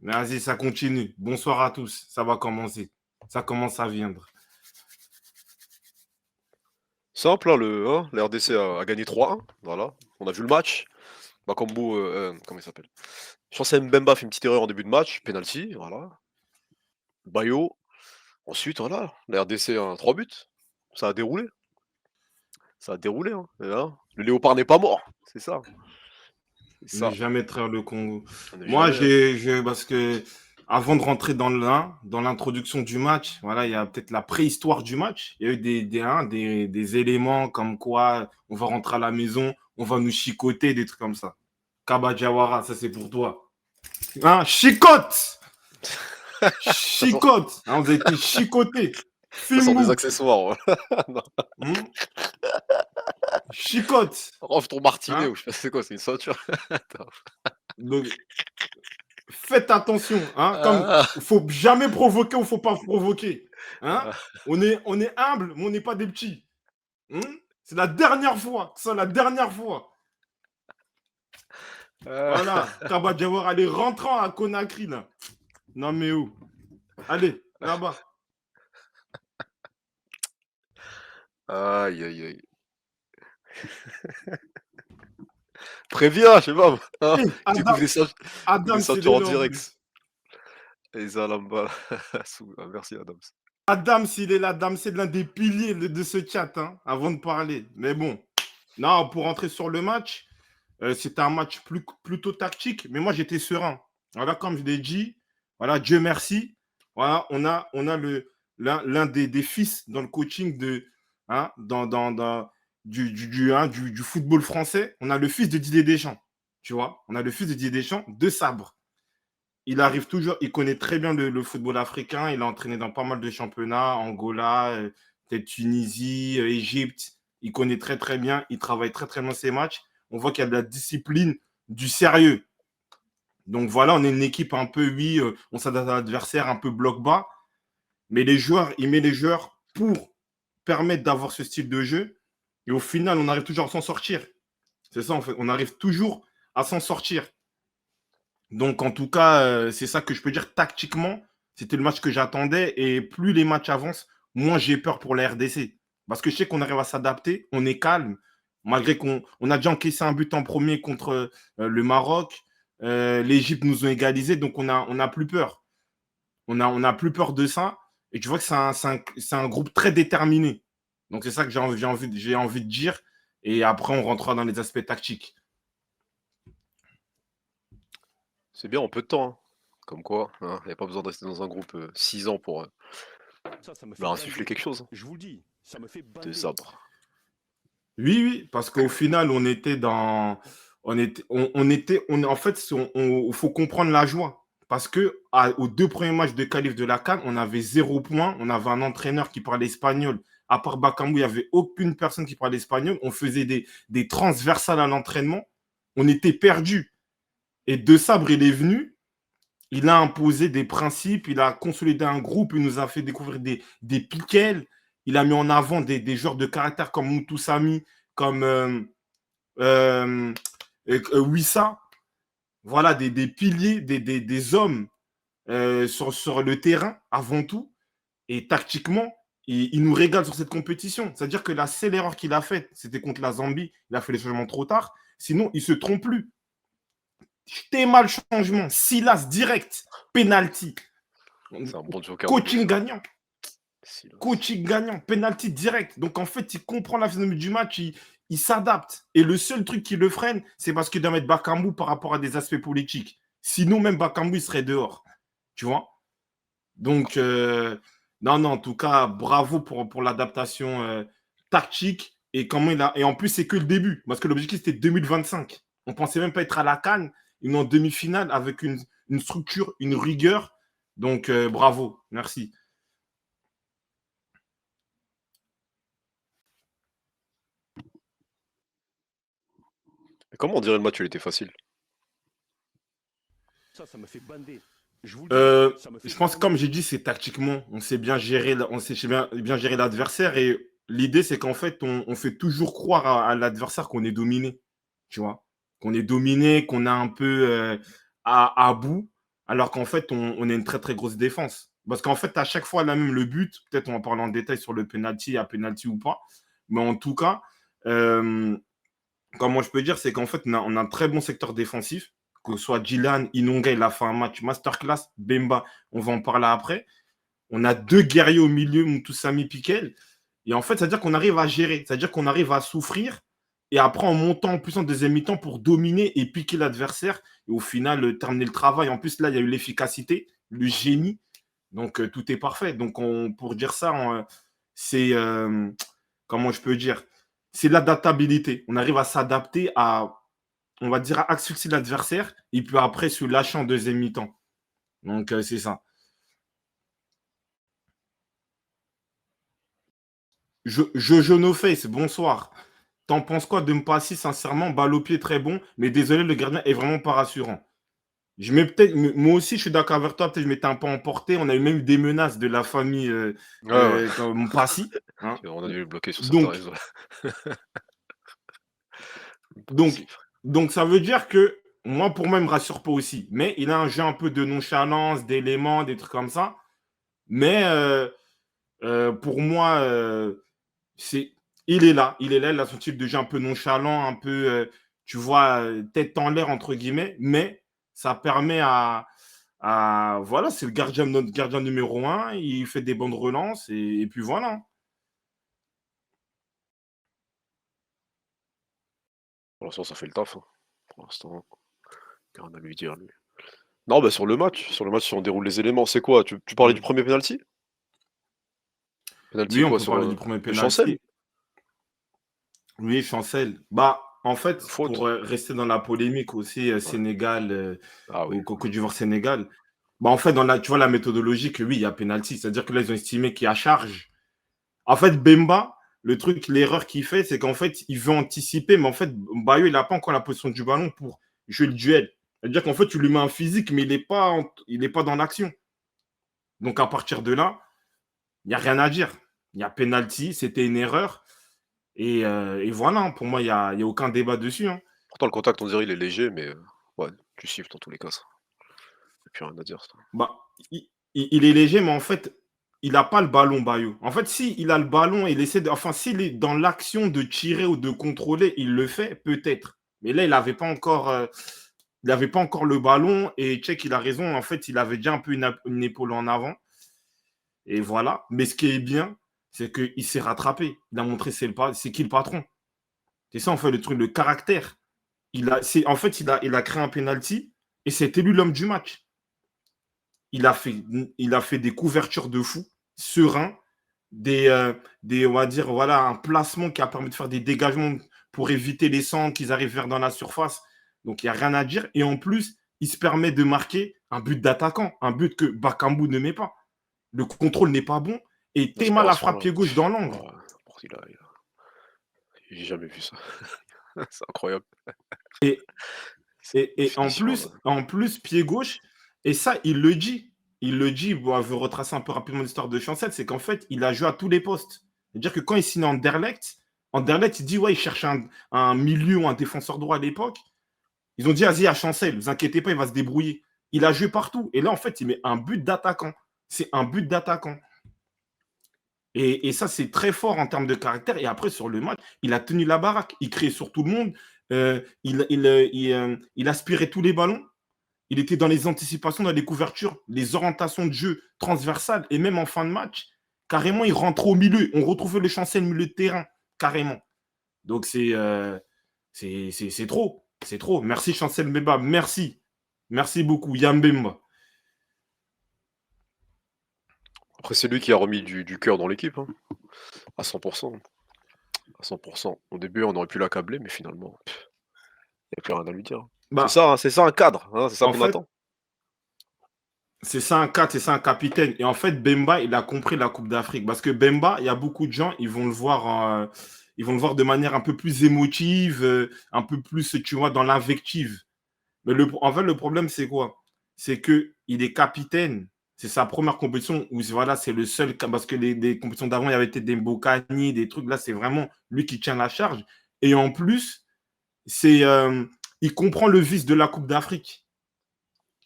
Mais vas-y, ça continue. Bonsoir à tous. Ça va commencer. Ça commence à viendre. Simple, hein, la RDC a gagné 3-1. Voilà, on a vu le match. Bakambu, comment il s'appelle? Chancel Mbemba fait une petite erreur en début de match, penalty, voilà. Bayo, ensuite, voilà, la RDC a 3 buts. Ça a déroulé. Ça a déroulé, hein. Et là, le léopard n'est pas mort. C'est ça. C'est Ne ça. jamais trahir le Congo. On n'est Moi, jamais, hein. parce que avant de rentrer dans l'introduction du match, voilà, il y a peut-être la préhistoire du match. Il y a eu des éléments comme quoi on va rentrer à la maison, on va nous chicoter, des trucs comme ça. Kaba Diawara, ça c'est pour toi. Hein, chicote! Chicote! Hein, vous avez été chicoté. Ça sort des Fimbu. accessoires. Non. Hmm, chicote. Offre ton martinet Hein? ou je sais pas c'est quoi, c'est une ceinture? Attends. Donc, faites attention, hein, comme Ah, faut jamais provoquer ou faut pas provoquer, hein. ah, On est humble, mais on n'est pas des petits. Mmh. C'est la dernière fois, c'est la dernière fois. ah. Voilà, Kaba Diawara, allez, rentrant à Conakry, là. Non, mais où? Allez, là-bas. Aïe, aïe, aïe. Préviens, je sais pas moi, hein. Hé, Il découvre des Adam, c'est ceintures en là en plus. direct. Et Zalamba. Merci Adams. Adam, s'il est là, Adam, c'est l'un des piliers de ce chat, hein, avant de parler. Mais bon, non, pour rentrer sur le match, c'était un match plutôt tactique, mais moi j'étais serein. Voilà, comme je l'ai dit, voilà, Dieu merci. Voilà, on a l'un des fils dans le coaching hein, du football français. On a le fils de Didier Deschamps, tu vois. On a le fils de Didier Deschamps, de sabre. Il arrive toujours, il connaît très bien le football africain. Il a entraîné dans pas mal de championnats, Angola, peut-être Tunisie, Égypte. Il connaît très très bien. Il travaille très très bien ses matchs. On voit qu'il y a de la discipline, du sérieux. Donc voilà, on est une équipe un peu, oui, on s'adapte à l'adversaire, un peu bloc bas. Mais les joueurs, il met les joueurs pour permettre d'avoir ce style de jeu. Et au final, on arrive toujours à s'en sortir. C'est ça, en fait. On arrive toujours à s'en sortir. Donc, en tout cas, c'est ça que je peux dire tactiquement. C'était le match que j'attendais. Et plus les matchs avancent, moins j'ai peur pour la RDC. Parce que je sais qu'on arrive à s'adapter, on est calme. Malgré qu'on a déjà encaissé un but en premier contre le Maroc. L'Égypte nous ont égalisé, donc on a plus peur. On a plus peur de ça. Et tu vois que c'est un groupe très déterminé. Donc, c'est ça que j'ai envie de dire. Et après, on rentrera dans les aspects tactiques. C'est bien en peu de temps, hein. Comme quoi, hein, il n'y a pas besoin de rester dans un groupe 6 ans pour Ça me fait leur insuffler bander. quelque chose, hein. Je vous le dis, ça me fait De bander. sabre. Oui, oui, parce qu'au final, on était dans. En fait, faut comprendre la joie. Parce que aux 2 premiers matchs de qualif de la CAN, on avait 0 point. On avait un entraîneur qui parlait espagnol. À part Bakambu, il n'y avait aucune personne qui parlait espagnol. On faisait des transversales à l'entraînement. On était perdus. Et De Sabre, il est venu. Il a imposé des principes. Il a consolidé un groupe. Il nous a fait découvrir des piquels. Il a mis en avant des joueurs de caractère comme Moutou Sami, comme euh, Wissa, voilà, des piliers, des hommes sur le terrain avant tout. Et tactiquement, il nous régale sur cette compétition. C'est-à-dire que la seule erreur qu'il a faite, c'était contre la Zambie. Il a fait les changements trop tard. Sinon, il ne se trompe plus. Mal changement, Silas direct, penalty, C'est un bon joker en plus, coaching ça. gagnant. Silas. Coaching gagnant, penalty direct. Donc en fait, il comprend la physionomie du match, il s'adapte. Et le seul truc qui le freine, c'est parce qu'il doit mettre Bakambu par rapport à des aspects politiques. Sinon, même Bakambu, il serait dehors. Tu vois. Donc, non, non, en tout cas, bravo pour l'adaptation tactique. Et, comment il a... et en plus, c'est que le début. Parce que l'objectif, c'était 2025. On ne pensait même pas être à la Cannes, une en demi-finale avec une structure, une rigueur. Donc, bravo. Merci. Mais comment on dirait le match, il était facile? Ça me fait bander. Je vous le dis, ça me fait Je pense que bander. comme j'ai dit, c'est tactiquement. On sait bien gérer, on sait bien gérer l'adversaire. Et l'idée, c'est qu'en fait, on fait toujours croire à l'adversaire qu'on est dominé. Tu vois, qu'on est dominé, qu'on a un peu à bout. alors qu'en fait, on a une très, très grosse défense. Parce qu'en fait, à chaque fois, là même, le but, peut-être on va parler en détail sur le penalty, à penalty ou pas, mais en tout cas, euh, comment je peux dire, c'est qu'en fait, on a un très bon secteur défensif, que ce soit Gilan, Inonga, il a fait un match masterclass, Bemba, on va en parler après. On a deux guerriers au milieu, Moutoussamy, Piquel. Et en fait, c'est-à-dire qu'on arrive à gérer, c'est-à-dire qu'on arrive à souffrir et après en montant en plus en deuxième mi-temps pour dominer et piquer l'adversaire et au final terminer le travail. En plus, là, il y a eu l'efficacité, le génie. Donc, tout est parfait. Donc, pour dire ça, c'est, comment je peux dire, c'est l'adaptabilité. On arrive à s'adapter à, on va dire, à asphyxier l'adversaire et puis après se lâcher en deuxième mi-temps. Donc, c'est ça. Jojo No Face, bonsoir. T'en penses quoi de Mpassi, sincèrement, balle au pied très bon, mais désolé, le gardien est vraiment pas rassurant. Moi aussi, je suis d'accord avec toi, peut-être je m'étais un peu emporté. On a eu même des menaces de la famille Ouais. comme Mpassi. Hein. On a dû le bloquer sur certains Donc, réseaux. donc, Passif. donc, ça veut dire que moi, pour moi, il me rassure pas aussi. Mais il a un jeu un peu de nonchalance, d'éléments, des trucs comme ça. Mais pour moi, c'est, il est là, il a son type de jeu un peu nonchalant, un peu, tu vois, tête en l'air, entre guillemets, mais ça permet voilà, c'est notre gardien numéro un, il fait des bonnes relances, et puis voilà. Pour l'instant, ça fait le taf. Hein. Pour l'instant, rien à lui dire, lui. Non, bah sur le match, si on déroule les éléments, c'est quoi? Tu parlais du Mm. premier penalty? Penalty Oui, on quoi peut sur parler du premier de Chancel? penalty. Oui, Chancel. Bah, en fait, pour Faute. rester dans la polémique aussi, Ouais. Sénégal, Ah oui. au Côte d'Ivoire-Sénégal, bah, en fait, tu vois la méthodologie que oui, il y a penalty, c'est-à-dire que là, ils ont estimé qu'il y a charge. En fait, Bemba, le truc, l'erreur qu'il fait, c'est qu'en fait, il veut anticiper, mais en fait, Bayo, il n'a pas encore la position du ballon pour jouer le duel. C'est-à-dire qu'en fait, tu lui mets un physique, mais il est pas dans l'action. Donc, à partir de là, il n'y a rien à dire. Il y a penalty, c'était une erreur. Et voilà, pour moi, il y a aucun débat dessus. Hein. Pourtant, le contact, on dirait, il est léger, mais ouais, tu siffles dans tous les cas, ça. Y a plus rien à dire, ça. Bah, il est léger, mais en fait, il n'a pas le ballon, Bayo. En fait, si il a le ballon et il essaie de. Enfin, s'il est dans l'action de tirer ou de contrôler, il le fait, peut-être. Mais là, il n'avait pas encore. Il n'avait pas encore le ballon et Tchèque, il a raison. En fait, il avait déjà un peu une épaule en avant. Et voilà. Mais ce qui est bien, c'est qu'il s'est rattrapé. Il a montré c'est qui le patron. C'est ça, en fait, le truc, le caractère. En fait, il a créé un penalty et c'était lui l'homme du match. Il a fait des couvertures de fou, serein, on va dire, voilà, un placement qui a permis de faire des dégagements pour éviter les centres qu'ils arrivent vers dans la surface. Donc, il n'y a rien à dire. Et en plus, il se permet de marquer un but d'attaquant, un but que Bakambu ne met pas. Le contrôle n'est pas bon. Et Théma la frappe L'inspiration, pied gauche dans l'angle. j'ai jamais vu ça. C'est incroyable. Et, C'est une et finition. en plus, pied gauche, et ça, il le dit. Il le dit, bon, je veux retracer un peu rapidement l'histoire de Chancel, c'est qu'en fait, il a joué à tous les postes. C'est-à-dire que quand il signe Anderlecht, il dit, ouais, il cherche un milieu ou un défenseur droit à l'époque. Ils ont dit, vas-y, à Chancel, vous inquiétez pas, il va se débrouiller. Il a joué partout. Et là, en fait, il met un but d'attaquant. C'est un but d'attaquant. Et ça, c'est très fort en termes de caractère. Et après, sur le match, il a tenu la baraque. Il criait sur tout le monde. Il aspirait tous les ballons. Il était dans les anticipations, dans les couvertures, les orientations de jeu transversales. Et même en fin de match, carrément, il rentrait au milieu. On retrouvait le Chancel au milieu de terrain, carrément. Donc, c'est trop. C'est trop. Merci, Chancel Mbeba. Merci. Merci beaucoup. Yambemba. Après, c'est lui qui a remis du cœur dans l'équipe, hein. À 100%. À 100%. Au début, on aurait pu l'accabler, mais finalement, il n'y a plus rien à lui dire. Bah, C'est ça un cadre, hein, c'est ça en qu'on fait, attend. c'est ça un cadre, c'est ça un capitaine. Et en fait, Bemba, il a compris la Coupe d'Afrique. Parce que Bemba, il y a beaucoup de gens, ils vont le voir de manière un peu plus émotive, un peu plus, tu vois, dans l'invective. Mais en fait, le problème, c'est quoi? C'est qu'il est capitaine. C'est sa première compétition où voilà, c'est le seul. Parce que les compétitions d'avant, il y avait été des Mbokani, des trucs. Là, c'est vraiment lui qui tient la charge. Et en plus, il comprend le vice de la Coupe d'Afrique.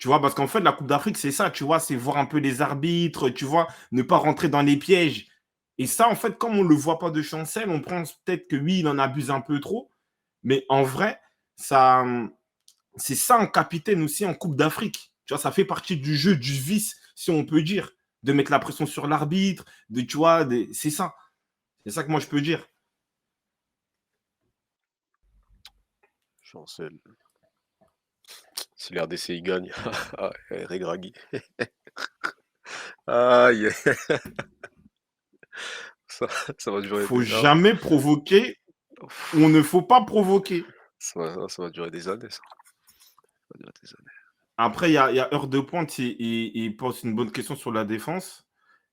Tu vois, parce qu'en fait, la Coupe d'Afrique, c'est ça, tu vois, c'est voir un peu les arbitres, tu vois, ne pas rentrer dans les pièges. Et ça, en fait, comme on ne le voit pas de Chancel, on pense peut-être que oui, il en abuse un peu trop. Mais en vrai, ça, c'est ça un capitaine aussi en Coupe d'Afrique. Tu vois, ça fait partie du jeu, du vice, si on peut dire, de mettre la pression sur l'arbitre, de, tu vois, c'est ça. C'est ça que moi, je peux dire. Chancel. Si les RDC ils gagnent, ah, Regragui. Aïe, ça, ça va durer Faut des heures. jamais provoquer ou ne faut pas provoquer. Ça va durer des années, ça. Ça va durer des années. Après, il y a Heure de Pointe, il pose une bonne question sur la défense.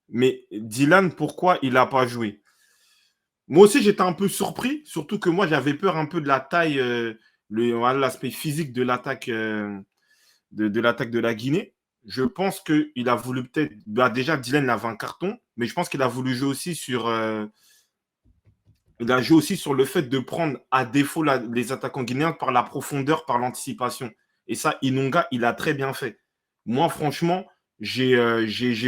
Mais Dylan, pourquoi il n'a pas joué? Moi aussi, j'étais un peu surpris, surtout que moi, j'avais peur un peu de la taille, voilà, l'aspect physique de l'attaque de l'attaque de la Guinée. Je pense qu'il a voulu peut-être. Bah, déjà, Dylan avait un carton, mais je pense qu'il a voulu jouer aussi sur. Il a joué aussi sur le fait de prendre à défaut les attaquants guinéens par la profondeur, par l'anticipation. Et ça, Inonga, il a très bien fait. Moi, franchement, j'ai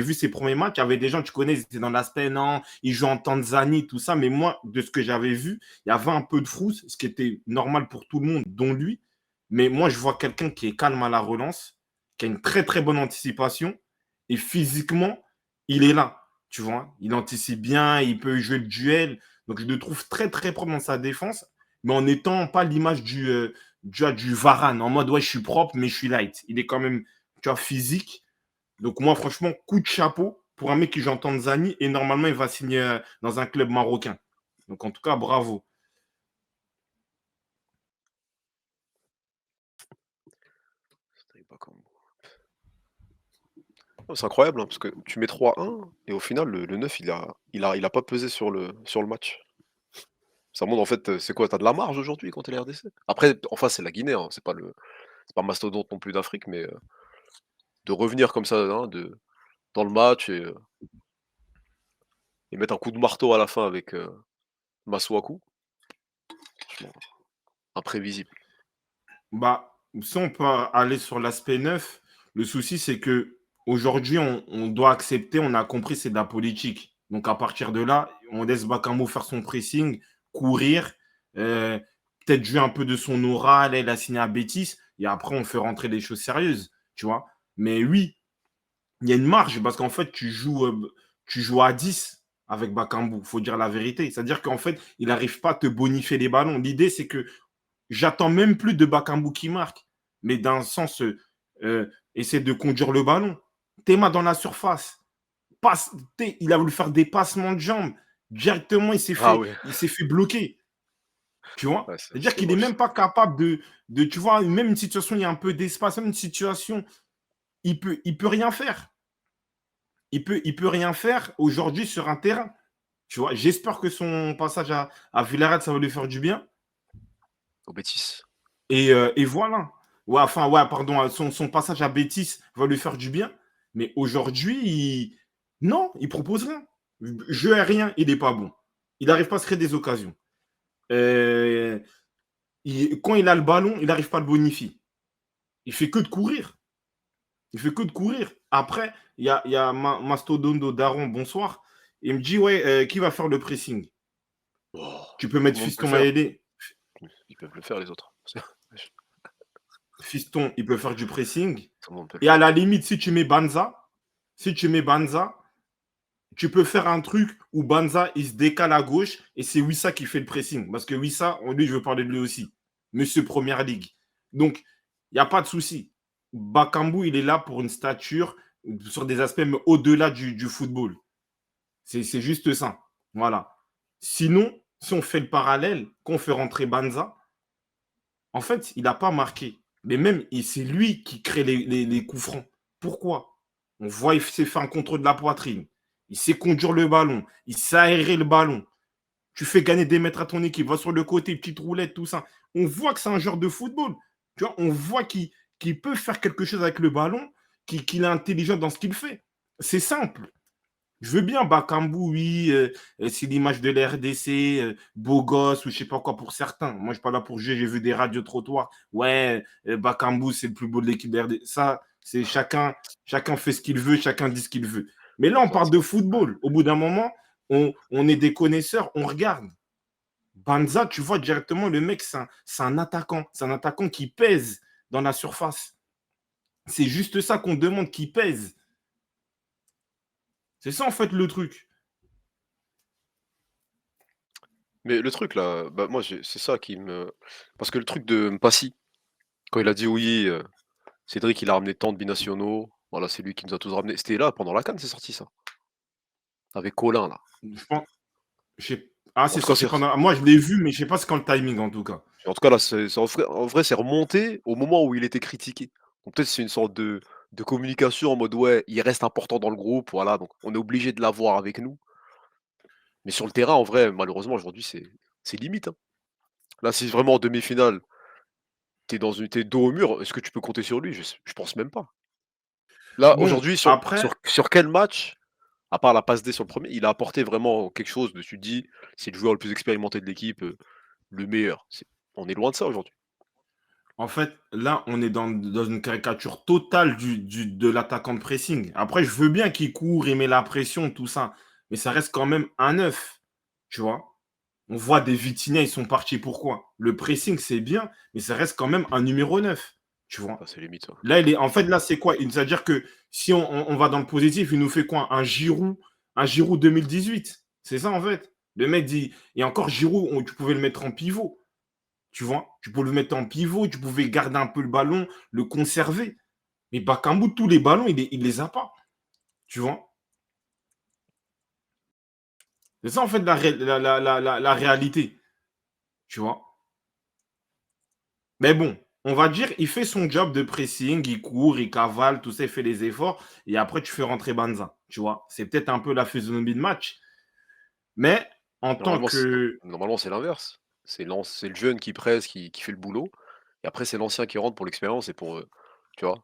vu ses premiers matchs. Il y avait des gens, tu connais, ils étaient dans l'aspect, non, ils jouent en Tanzanie, tout ça. Mais moi, de ce que j'avais vu, il y avait un peu de frousse, ce qui était normal pour tout le monde, dont lui. Mais moi, je vois quelqu'un qui est calme à la relance, qui a une très, très bonne anticipation. Et physiquement, il est là. Tu vois, il anticipe bien, il peut jouer le duel. Donc, je le trouve très, très propre dans sa défense, mais en n'étant pas l'image du Varane, en mode, ouais, je suis propre, mais je suis light. Il est quand même, tu vois, physique. Donc, moi, franchement, coup de chapeau pour un mec qui joue en Tanzanie et normalement, il va signer dans un club marocain. Donc, en tout cas, bravo. C'est incroyable, hein, parce que tu mets 3-1 et au final, le 9, il a pas pesé sur le match. Ça montre en fait, c'est quoi? T'as de la marge aujourd'hui contre les RDC? Après, en face, c'est la Guinée, hein, c'est pas mastodonte non plus d'Afrique, mais de revenir comme ça, hein, dans le match et mettre un coup de marteau à la fin avec Masuaku, franchement, imprévisible. Bah, si on peut aller sur l'aspect neuf, le souci, c'est que aujourd'hui, on doit accepter, on a compris, c'est de la politique. Donc, à partir de là, on laisse Bakambu faire son pressing, courir, euh, peut-être jouer un peu de son aura, là, il a signé à Betis, et après, on fait rentrer des choses sérieuses, tu vois. Mais oui, il y a une marge, parce qu'en fait, tu joues à 10 avec Bakambu, il faut dire la vérité. C'est-à-dire qu'en fait, il n'arrive pas à te bonifier les ballons. L'idée, c'est que j'attends même plus de Bakambu qui marque, mais dans le sens, essaie de conduire le ballon. Théma dans la surface. Il a voulu faire des passements de jambes. Directement, il s'est Ah fait, oui, il s'est fait bloquer. Tu vois? ouais, C'est-à-dire c'était qu'il n'est moche même ça. pas capable tu vois, même une situation, il y a un peu d'espace, même une situation, il peut rien faire. Il peut rien faire aujourd'hui sur un terrain. Tu vois, j'espère que son passage à Villarreal, ça va lui faire du bien. Au Betis. Et voilà. Ouais, enfin, ouais, pardon, son passage à Betis va lui faire du bien. Mais aujourd'hui, non, il propose rien. Jeu aérien, il n'est pas bon. Il n'arrive pas à se créer des occasions. Euh, quand il a le ballon, il n'arrive pas à le bonifier. Il fait que de courir. Il fait que de courir. Après, il y a Mastodondo Daron, bonsoir. Il me dit, ouais, qui va faire le pressing? Oh, Tu peux tout mettre le monde peut Fiston le faire. Maélé. Ils peuvent le faire les autres. Fiston, il peut faire du pressing. Tout le monde peut le Et à faire. la limite, si tu mets Banza, tu peux faire un truc où Banza, il se décale à gauche et c'est Wissa qui fait le pressing. Parce que Wissa, lui, je veux parler de lui aussi. Monsieur Première Ligue. Donc, il n'y a pas de souci. Bakambu, il est là pour une stature sur des aspects mais au-delà du football. C'est juste ça. Voilà. Sinon, si on fait le parallèle, qu'on fait rentrer Banza, en fait, il n'a pas marqué. Mais même, c'est lui qui crée les coups francs. Pourquoi? On voit, il s'est fait un contrôle de la poitrine. Il sait conduire le ballon. Il sait aérer le ballon. Tu fais gagner des mètres à ton équipe. Va sur le côté, petite roulette, tout ça. On voit que c'est un joueur de football. Tu vois, on voit qu'il peut faire quelque chose avec le ballon, qu'il est intelligent dans ce qu'il fait. C'est simple. Je veux bien Bakambu, oui, c'est l'image de l'RDC, beau gosse ou je sais pas quoi pour certains. Moi, je suis pas là pour juger, j'ai vu des radios trottoirs. Ouais, Bakambu, c'est le plus beau de l'équipe de l'RDC. Ça, C'est chacun fait ce qu'il veut, chacun dit ce qu'il veut. Mais là, on Ouais, parle de football. Au bout d'un moment, on est des connaisseurs, on regarde. Banza, tu vois directement, le mec, c'est un attaquant. C'est un attaquant qui pèse dans la surface. C'est juste ça qu'on demande, qui pèse. C'est ça, en fait, le truc. Mais le truc là, bah moi c'est ça qui me. Parce que le truc de Mpassi, quand il a dit oui, Cédric il a ramené tant de binationaux, voilà, c'est lui qui nous a tous ramenés. C'était là, pendant la CAN, c'est sorti ça. Avec Colin là. Je pense, ah, En c'est tout cas, sorti pendant. Moi, je l'ai vu, mais je sais pas c'est quand le timing, en tout cas. là, en vrai, c'est remonté au moment où il était critiqué. Donc peut-être c'est une sorte de communication en mode ouais, il reste important dans le groupe, voilà, donc on est obligé de l'avoir avec nous. Mais sur le terrain, en vrai, malheureusement, aujourd'hui, c'est limite, hein. Là, si vraiment en demi-finale, t'es dos au mur, est-ce que tu peux compter sur lui? Je pense même pas. Là, Bon, aujourd'hui, sur, après, sur, sur quel match, à part la passe D sur le premier, il a apporté vraiment quelque chose de, tu te dis, c'est le joueur le plus expérimenté de l'équipe, le meilleur. On est loin de ça aujourd'hui. en fait, là, on est dans une caricature totale de l'attaquant de pressing. Après, je veux bien qu'il court, il met la pression, tout ça. Mais ça reste quand même un neuf. Tu vois? On voit des Vitinha, ils sont partis pourquoi? Le pressing, c'est bien, mais ça reste quand même un numéro 9. Tu vois? Ah, c'est limite, ça. Là, en fait, là, c'est quoi? C'est-à-dire que si on va dans le positif, il nous fait quoi? Un Giroud 2018. C'est ça, en fait. Le mec dit, et encore Giroud, tu pouvais le mettre en pivot. Tu vois? Tu pouvais le mettre en pivot, tu pouvais garder un peu le ballon, le conserver. Mais Bakambu, tous les ballons, il les a pas. Tu vois? C'est ça, en fait, la réalité. Tu vois? Mais bon, on va dire, il fait son job de pressing, il court, il cavale, tout ça, il fait les efforts. Et après, tu fais rentrer Banza. Tu vois? C'est peut-être un peu la physionomie de match. Mais en tant Normalement, que. normalement, c'est l'inverse. C'est le jeune qui presse, qui fait le boulot. Et après, c'est l'ancien qui rentre pour l'expérience et pour, tu vois,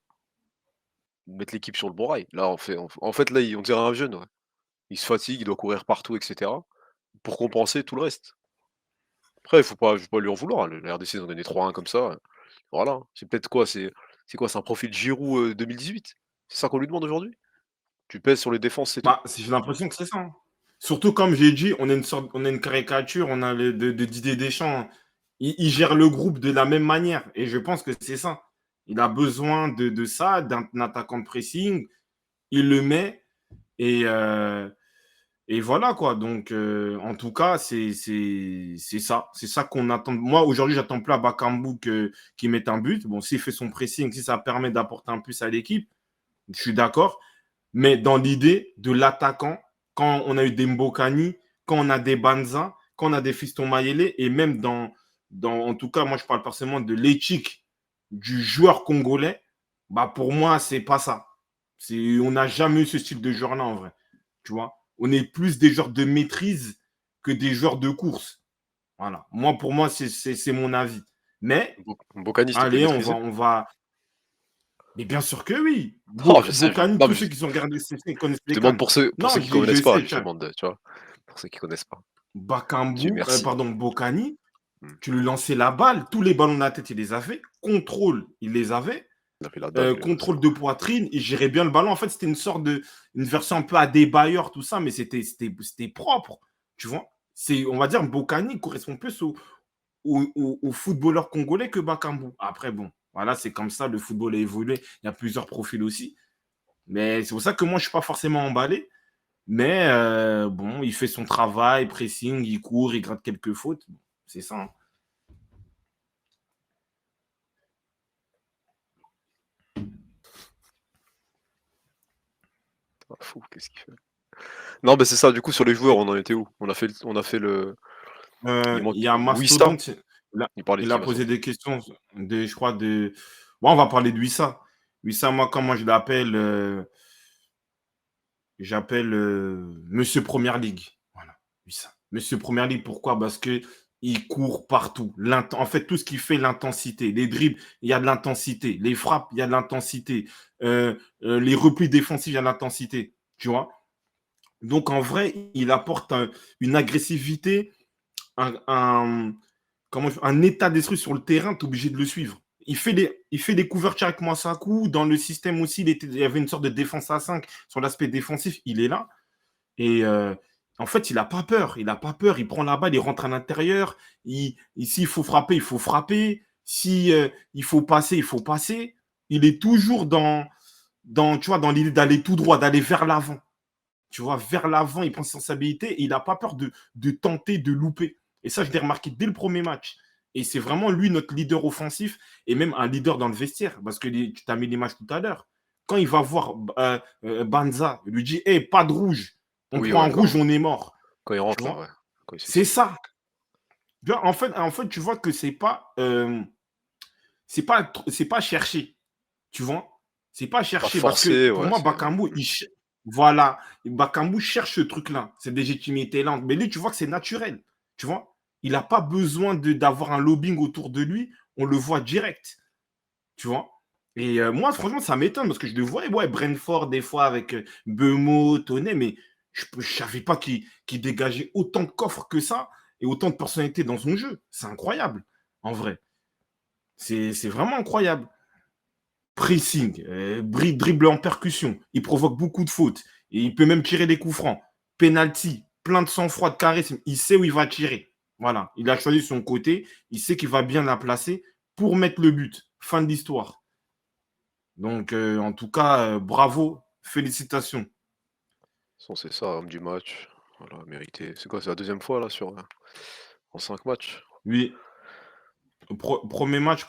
mettre l'équipe sur le bon rail. Là, en fait, là, on dirait un jeune, ouais. Il se fatigue, il doit courir partout, etc. Pour compenser tout le reste. Après, faut pas lui en vouloir, hein. Le RDC, ils ont gagné 3-1 comme ça. Voilà, hein. C'est peut-être quoi? C'est quoi? C'est un profil Giroud 2018? C'est ça qu'on lui demande aujourd'hui? Tu pèses sur les défenses, c'est tout? Bah, j'ai l'impression que c'est ça, hein. Surtout, comme j'ai dit, on a une caricature, on a de Didier Deschamps, hein. Il gère le groupe de la même manière. Et je pense que c'est ça. Il a besoin de ça, d'un attaquant de pressing. Il le met. Et, et voilà, quoi. Donc, en tout cas, c'est ça. C'est ça qu'on attend. Moi, aujourd'hui, j'attends plus à Bakambu qu'il mette un but. Bon, s'il fait son pressing, si ça permet d'apporter un plus à l'équipe, je suis d'accord. Mais dans l'idée de l'attaquant, quand on a eu des Mbokani, quand on a des Banza, quand on a des Fiston Mayele, et même en tout cas, moi, je parle forcément de l'éthique du joueur congolais, bah pour moi, c'est pas ça. On n'a jamais eu ce style de joueur-là, en vrai. Tu vois? On est plus des joueurs de maîtrise que des joueurs de course. Voilà. Moi, pour moi, c'est mon avis. Mais, Mbokani, c'était plus allez, maîtrisé? on va. Mais bien sûr que oui. Non, je sais, Bocani, non, tous mais ceux qui sont regardés CC connaissent je les demande cannes. pour ceux Non, qui je connaissent pas, sais, je Chad. demande, tu vois? Pour ceux qui connaissent pas. Dieu Bakambu, merci. pardon, Bocani, Mmh. tu lui lançais la balle, tous les ballons de la tête, il les avait. Contrôle, il les avait. Il a fait la dague, c'est Contrôle bon. de poitrine, il gérait bien le ballon. En fait, c'était une version un peu à débailleur, tout ça, mais c'était propre. Tu vois? On va dire, Bocani correspond plus au footballeur congolais que Bakambu. Après, bon, voilà, c'est comme ça, le football a évolué. Il y a plusieurs profils aussi. Mais c'est pour ça que moi, je ne suis pas forcément emballé. Mais bon, il fait son travail, pressing, il court, il gratte quelques fautes. C'est ça, hein. Ah, fou, qu'est-ce qu'il fait? Non, mais c'est ça, du coup, sur les joueurs, on en était où? On a fait le il Il manque y a Wissa? Mastodonte. Il parlait de Il qui, a posé Mastodonte? des questions, je crois, Bon, on va parler de Wissa. Wissa, moi, comment je l'appelle, j'appelle Monsieur Première Ligue. Voilà, Wissa. Monsieur Première Ligue, pourquoi? Parce que il court partout. En fait, tout ce qui fait l'intensité. Les dribbles, il y a de l'intensité. Les frappes, il y a de l'intensité. Les replis défensifs, il y a de l'intensité. Tu vois? Donc, en vrai, il apporte une agressivité, un état d'esprit sur le terrain, tu es obligé de le suivre. Il fait des couvertures avec Mousssakou. Dans le système aussi, il y avait une sorte de défense à 5. Sur l'aspect défensif, il est là. Et en fait, il n'a pas peur. Il n'a pas peur. Il prend la balle, il rentre à l'intérieur. S'il faut frapper, il faut frapper. Si il faut passer, il faut passer. Il est toujours tu vois, dans l'idée d'aller tout droit, d'aller vers l'avant. Tu vois, vers l'avant, il prend ses responsabilités et il n'a pas peur de tenter, de louper. Et ça, je l'ai remarqué dès le premier match. Et c'est vraiment lui, notre leader offensif, et même un leader dans le vestiaire. Parce que tu t'as mis l'image tout à l'heure. Quand il va voir Banza, il lui dit hey, pas de rouge. On Oui, prend ouais, un rouge, on est mort. quand il Tu rentre, là, vois ouais. Quand il C'est s'excite. ça. En fait, tu vois que c'est pas cherché. Tu vois c'est pas Pas cherché. Parce que forcé, pour ouais. moi, Bakambu, voilà. Bakambu cherche ce truc-là, cette légitimité-là. Mais lui, tu vois que c'est naturel. Tu vois il n'a pas besoin d'avoir un lobbying autour de lui. On le voit direct. Tu vois Et moi, franchement, ça m'étonne parce que je le vois, ouais, Brentford, des fois, avec Bemo, Tonnet, mais je ne savais pas qu'il dégageait autant de coffres que ça et autant de personnalité dans son jeu. C'est incroyable, en vrai. C'est vraiment incroyable. Pressing, dribble en percussion, il provoque beaucoup de fautes et il peut même tirer des coups francs. Penalty, plein de sang-froid, de charisme, il sait où il va tirer. Voilà, il a choisi son côté, il sait qu'il va bien la placer pour mettre le but. Fin de l'histoire. Donc, en tout cas, bravo, félicitations. C'est ça, homme du match. Voilà, mérité. C'est quoi, c'est la deuxième fois, là, en 5 matchs? Oui, premier match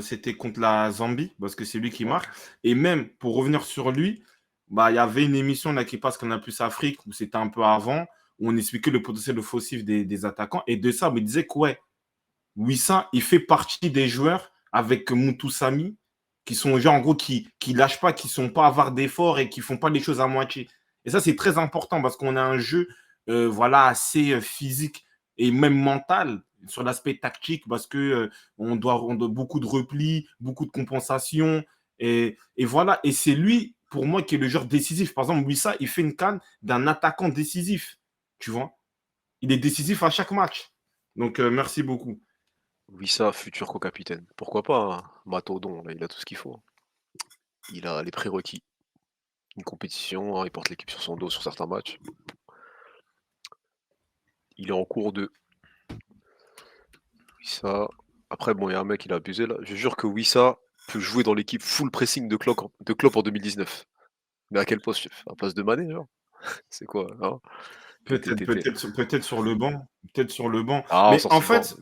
c'était contre la Zambie, parce que c'est lui qui Ouais. marque. Et même, pour revenir sur lui, bah, il y avait une émission là qui passe Canal Plus Afrique, où c'était un peu avant, où on expliquait le potentiel offensif des attaquants. Et de ça, on me disait que, ouais, Wissa, il fait partie des joueurs avec Moutou Sami, qui sont genre, en gros, qui lâchent pas, qui sont pas avares d'efforts et qui font pas les choses à moitié. Et ça, c'est très important parce qu'on a un jeu voilà, assez physique et même mental sur l'aspect tactique parce que on doit beaucoup de replis, beaucoup de compensation. Et voilà. Et c'est lui, pour moi, qui est le joueur décisif. Par exemple, Wissa, il fait une canne d'un attaquant décisif. Tu vois Il est décisif à chaque match. Donc, merci beaucoup. Wissa, futur co-capitaine. Pourquoi pas, hein. Mataudon, là, il a tout ce qu'il faut. Il a les prérequis. Une compétition, hein, il porte l'équipe sur son dos sur certains matchs. Il est en cours de Wissa. Après, bon, il y a un mec, il a abusé là. Je jure que Wissa peut jouer dans l'équipe full pressing de Klopp en 2019. Mais à quel poste, chef? À place de Mané, genre? C'est quoi, hein? Peut-être sur le banc. Peut-être sur le banc. Ah, en Mais en sortie de banc. fait,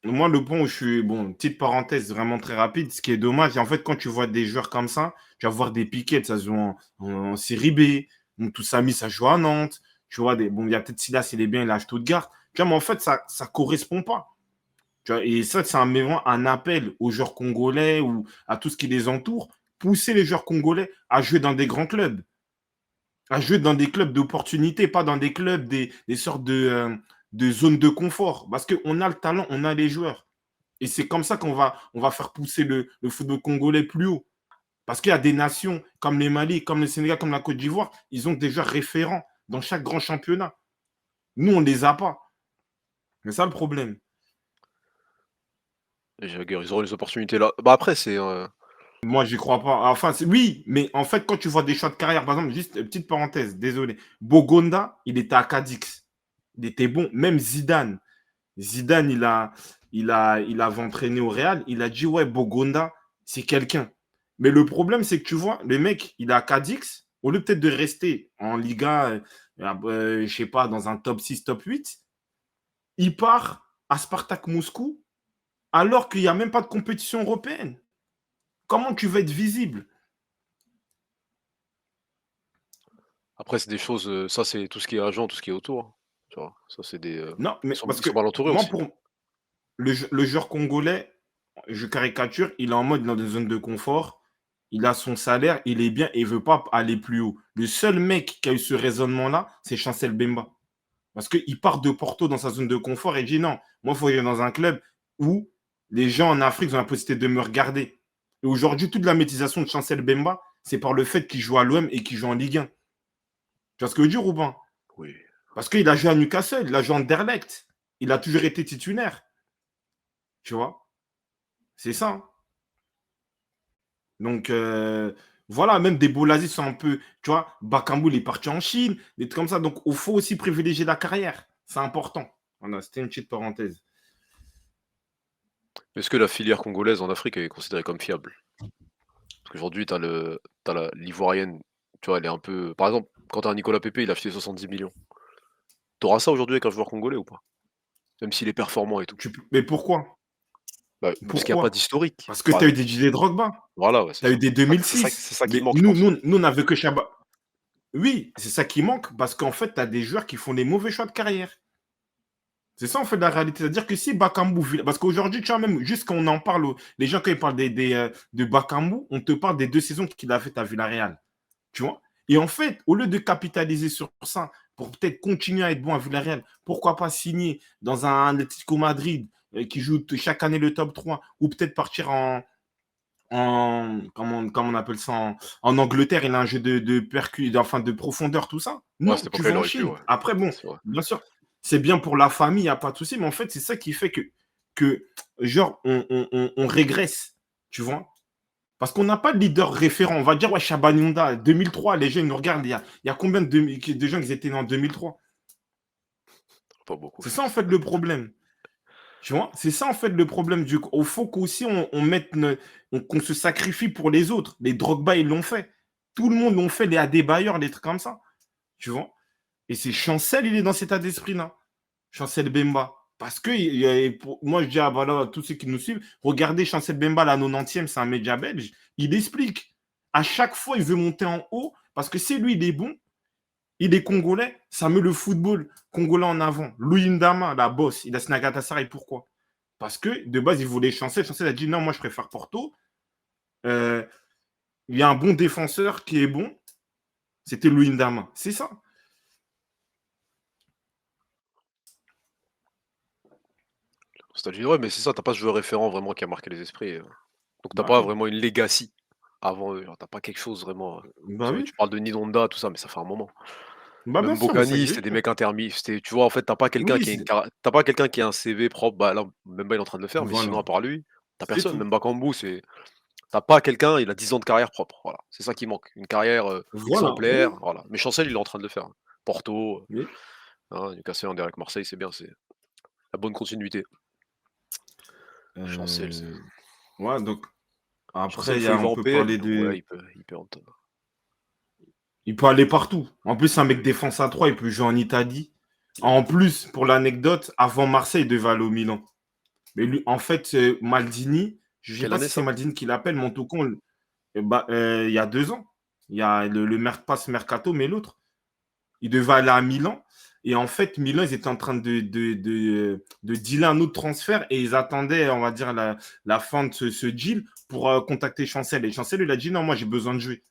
moi, le point où je suis. Bon, petite parenthèse vraiment très rapide. Ce qui est dommage, et en fait, quand tu vois des joueurs comme ça, tu vas voir des Piquet, ça se joue en Série B. Donc, tout ça, ça joue à Nantes. Tu vois, bon, il y a peut-être Silas, il est bien, il a Stuttgart. Tu vois, mais en fait, ça ne correspond pas. Tu vois, et ça, c'est un appel aux joueurs congolais ou à tout ce qui les entoure. Pousser les joueurs congolais à jouer dans des grands clubs, à jouer dans des clubs d'opportunité, pas dans des clubs, des sortes de zones de confort. Parce qu'on a le talent, on a les joueurs. Et c'est comme ça qu'on va faire pousser le football congolais plus haut. Parce qu'il y a des nations comme les Mali, comme le Sénégal, comme la Côte d'Ivoire, ils ont des joueurs référents dans chaque grand championnat. Nous, on ne les a pas. C'est ça le problème. Les Jaguars, ils auront les opportunités là. Bah après, c'est. Moi, j'y crois pas. Enfin, oui, mais en fait, quand tu vois des choix de carrière, par exemple, juste une petite parenthèse, désolé. Bogonda, il était à Cadix. Il était bon. Même Zidane. Zidane, il avait entraîné au Real. Il a dit, ouais, Bogonda, c'est quelqu'un. Mais le problème, c'est que tu vois, le mec, il est à Cadix. Au lieu peut-être de rester en Liga, je sais pas, dans un top 6, top 8, il part à Spartak Moscou alors qu'il n'y a même pas de compétition européenne. Comment tu veux être visible? Après, c'est des choses. Ça, c'est tout ce qui est agent, tout ce qui est autour. Tu vois, ça, c'est des. Non, mais parce Ils que sont mal entourés moi, aussi. pour le joueur congolais, je caricature, il est en mode dans une zone de confort, il a son salaire, il est bien et il ne veut pas aller plus haut. Le seul mec qui a eu ce raisonnement-là, c'est Chancel Bemba. Parce qu'il part de Porto dans sa zone de confort et dit non, moi, il faut aller dans un club où les gens en Afrique ont la possibilité de me regarder. Et aujourd'hui, toute la métisation de Chancel Bemba, c'est par le fait qu'il joue à l'OM et qu'il joue en Ligue 1. Tu vois ce que je veux dire ou pas? Oui. Parce qu'il a joué à Newcastle, il a joué en Anderlecht. Il a toujours été titulaire. Tu vois C'est ça. Hein. Donc, voilà, même des Bolasie sont un peu, tu vois, Bakambu, il est parti en Chine, des trucs comme ça. Donc, il faut aussi privilégier la carrière. C'est important. Voilà, c'était une petite parenthèse. Est-ce que la filière congolaise en Afrique est considérée comme fiable? Parce qu'aujourd'hui, l'Ivoirienne, tu vois, elle est un peu. Par exemple, quand tu as un Nicolas Pepe, il a acheté 70 millions. T'auras ça aujourd'hui avec un joueur congolais ou pas? Même s'il est performant et tout. Mais pourquoi? Bah, parce qu'il n'y a pas Pourquoi? d'historique. Parce que tu as eu des Didier Drogba, Voilà, ouais, c'est tu as eu ça. des C'est ça, 2006. c'est ça qui Mais manque, je nous, pense. nous, nous on n'avait que Chaba. Oui, c'est ça qui manque parce qu'en fait, tu as des joueurs qui font des mauvais choix de carrière. C'est ça, en fait, la réalité. C'est-à-dire que si Bakambu, parce qu'aujourd'hui, tu vois, même juste quand on en parle, les gens, quand ils parlent de Bakambu, on te parle des 2 saisons qu'il a faites à Villarreal. Tu vois? Et en fait, au lieu de capitaliser sur ça pour peut-être continuer à être bon à Villarreal, pourquoi pas signer dans un Atlético Madrid qui joue chaque année le top 3 ou peut-être partir comment on appelle ça, en Angleterre, il a un jeu enfin, de profondeur, tout ça. Ouais, à Non, cette tu époque-là, vas il en aurait pu, Chine. ouais. Après, bon, C'est vrai. bien sûr, c'est bien pour la famille, il n'y a pas de souci, mais en fait, c'est ça qui fait que genre, on régresse, tu vois. Parce qu'on n'a pas de leader référent. On va dire, ouais, Chabanyonda, 2003, les jeunes nous regardent, il y a combien de gens qui étaient nés en 2003? Pas beaucoup. C'est ça, en fait, le problème. Tu vois, c'est ça en fait le problème du coup. Il faut qu'aussi on mette qu'on se sacrifie pour les autres. Les Drogba, ils l'ont fait. Tout le monde l'ont fait, les Adebayor, des trucs comme ça. Tu vois. Et c'est Chancel, il est dans cet état d'esprit-là. Chancel Bemba. Parce que moi, je dis à voilà, tous ceux qui nous suivent, regardez Chancel Bemba, la 90e, c'est un média belge. Il explique. À chaque fois, il veut monter en haut parce que c'est lui, il est bon. Il est congolais, ça met le football congolais en avant. Louis Ndama, la bosse, il a signé à Galatasaray. Pourquoi? Parce que de base, il voulait Chancel. Chancel a dit non, moi je préfère Porto. Euh, il y a un bon défenseur qui est bon. C'était Louis Ndama. C'est ça. C'est-à-dire, ouais, mais c'est ça, t'as pas ce joueur référent vraiment qui a marqué les esprits. Donc t'as Bah pas oui. vraiment une legacy avant eux. Genre, t'as pas quelque chose vraiment. Bah oui. Tu parles de Nidonda, tout ça, mais ça fait un moment. Bah bien Même sûr, mais c'est ça que Bocani, je veux c'était des dire. mecs intermis. Tu vois, en fait, t'as pas quelqu'un Oui, qui a t'as pas quelqu'un qui a un CV propre. Bah là, même pas il est en train de le faire, mais voilà. sinon, à part lui, t'as C'est personne. tout. Même Bakambu, t'as pas quelqu'un, il a 10 ans de carrière propre. Voilà, c'est ça qui manque. Une carrière Voilà. exemplaire. Oui. Voilà. Mais Chancel, il est en train de le faire. Porto, Oui. Newcastle, Anderlecht, Marseille, c'est bien, c'est la bonne continuité. Chancel, Ouais, donc Chancel, après, il faut y va on en peut parler PL. Ouais, de. il peut Il peut aller partout. En plus, c'est un mec défense à 3, il peut jouer en Italie. En plus, pour l'anecdote, avant Marseille, il devait aller au Milan. Mais lui, en fait, Maldini, je ne sais Quelle pas année si c'est ça? Maldini qui l'appelle, mais en tout cas, il y a 2 ans. Il y a pas ce mercato, mais l'autre. Il devait aller à Milan. Et en fait, Milan, ils étaient en train de dealer un autre transfert et ils attendaient, on va dire, la fin de ce deal pour contacter Chancel. Et Chancel, il a dit non, moi, j'ai besoin de jouer.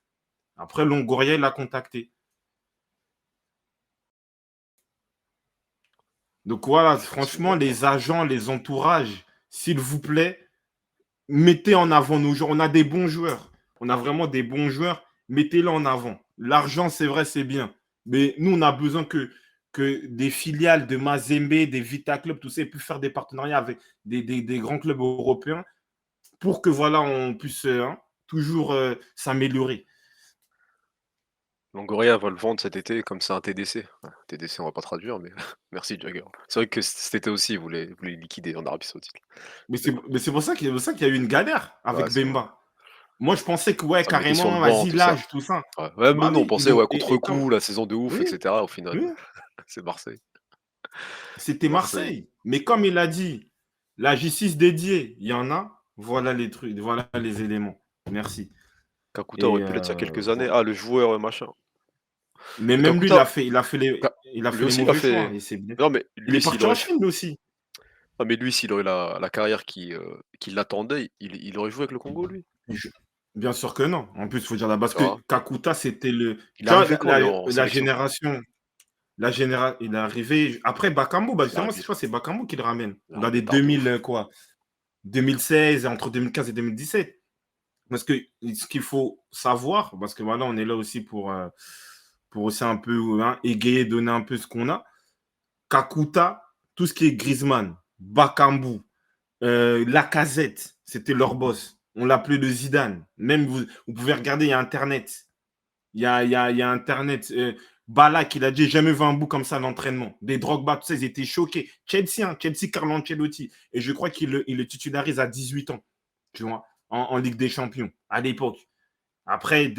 Après, Longoria, il l'a contacté. Donc voilà, C'est franchement, bon, quoi. les agents, les entourages, s'il vous plaît, mettez en avant nos joueurs. On a des bons joueurs. On a vraiment des bons joueurs. Mettez-les en avant. L'argent, c'est vrai, c'est bien. Mais nous, on a besoin que des filiales de Mazembe, des Vita Club, tout ça, puissent faire des partenariats avec des grands clubs européens pour que voilà, on puisse toujours s'améliorer. Longoria va le vendre cet été comme c'est un TDC. Ouais, TDC, on va pas traduire, mais merci Jagger. C'est vrai que cet été aussi, vous voulez liquider en Arabie Saoudite. C'est vrai. Mais c'est pour ça qu'il y a eu une galère Ouais, avec c'est vrai. Bemba. Moi, je pensais que, ouais, Ça mettait sur le carrément, banc, vas-y, tout ça. l'âge, tout ça. Ouais, ouais, mais Bah nous, on oui, pensait, ils ont. ouais, contre-coup, la saison de ouf, Oui, etc. Au final, oui, c'est Marseille. c'était C'est Marseille. Marseille. Mais comme il a dit, la justice dédiée, il y en a. Voilà les trucs, voilà les éléments. Merci. Kakuta Et aurait pu l'être il y a quelques années. voilà. Ah, le joueur machin. Mais Mais même lui, Kakuta, il a lui fait les aussi, il a mauvais choix. fait. Et c'est bien. Non, mais Il est lui, s'il parti en aurait. Chine, lui aussi. Ah, mais lui, s'il aurait la carrière qui l'attendait, il aurait joué avec le Congo, lui. Je- Bien sûr que non. En plus, il faut dire là, parce Tu que vois. Kakuta, c'était le. Il est Tu vois, arrivé quand, lui, en la sélection? génération. Il est arrivé. Après Bakambu, bah Il est justement, arrivé. c'est quoi? C'est Bakambu qui le ramène. Il est Dans les arrivé tard de 2000, ouf. quoi. 2016, entre 2015 et 2017. Parce que ce qu'il faut savoir, parce que voilà, on est là aussi pour aussi un peu égayer, donner un peu ce qu'on a. Kakuta, tout ce qui est Griezmann, Bakambu, Lacazette, C'était leur boss. On l'appelait le Zidane. Même vous pouvez regarder, il y a Internet. Il y a Internet. Balak, il a dit jamais vu un bout comme ça d'entraînement. Des Drogba, tout ça, ils étaient choqués. Chelsea, Chelsea, Carlo Ancelotti. Et je crois qu'il le titularise à 18 ans, tu vois, en Ligue des Champions, à l'époque. Après,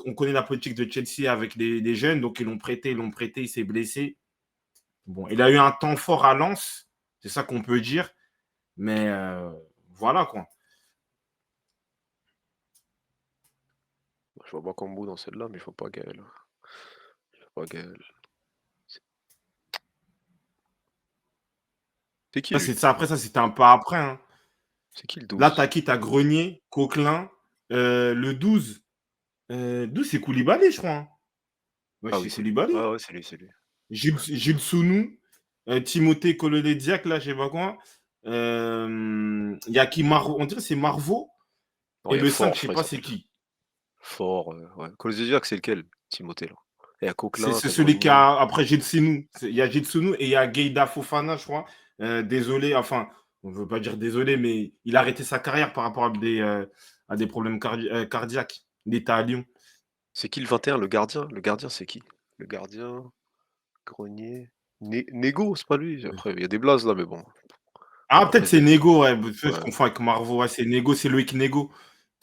on connaît la politique de Chelsea avec les jeunes, donc ils l'ont prêté, il s'est blessé. Bon, il a eu un temps fort à Lens, c'est ça qu'on peut dire. Mais voilà quoi. Je vois Bakambu dans celle-là, mais il faut pas Gaël. Il faut pas Gaël. C'est qui lui? Après, ça, c'était un peu après. Hein. C'est qui le Là, 12? t'as qui? T'as Grenier, Coquelin, le 12. 12, c'est Koulibaly, je crois. Hein. Ouais, Ah c'est oui, c'est lui. Koulibaly. Ah ouais, c'est lui, c'est lui. Jules Sounou, Timothée Cololediac, là, je sais pas quoi. Il y a qui On dirait que c'est Marveau. Non, Et il y a le 5, Fort, je je sais crois, il pas c'est s'appelle. qui. Fort, ouais. Colosseum, c'est lequel? Timothée, là. Et il y a Coquelin, C'est t'as celui qui Grenier. a. Après Gilles Sinou. Il y a Gilles Sinou et il y a Geida Fofana, je crois. Désolé, enfin, on ne veut pas dire désolé, mais il a arrêté sa carrière par rapport à des problèmes cardiaques. Il était à Lyon. C'est qui le 21, le gardien? Le gardien, c'est qui? Le gardien, Grenier. Nego, c'est pas lui. Après, il y a des blazes là, mais bon. Ah, Après, peut-être c'est Nego, ouais. Je ouais, confonds avec Marveau. Ouais, c'est Nego, c'est Loïc Nego.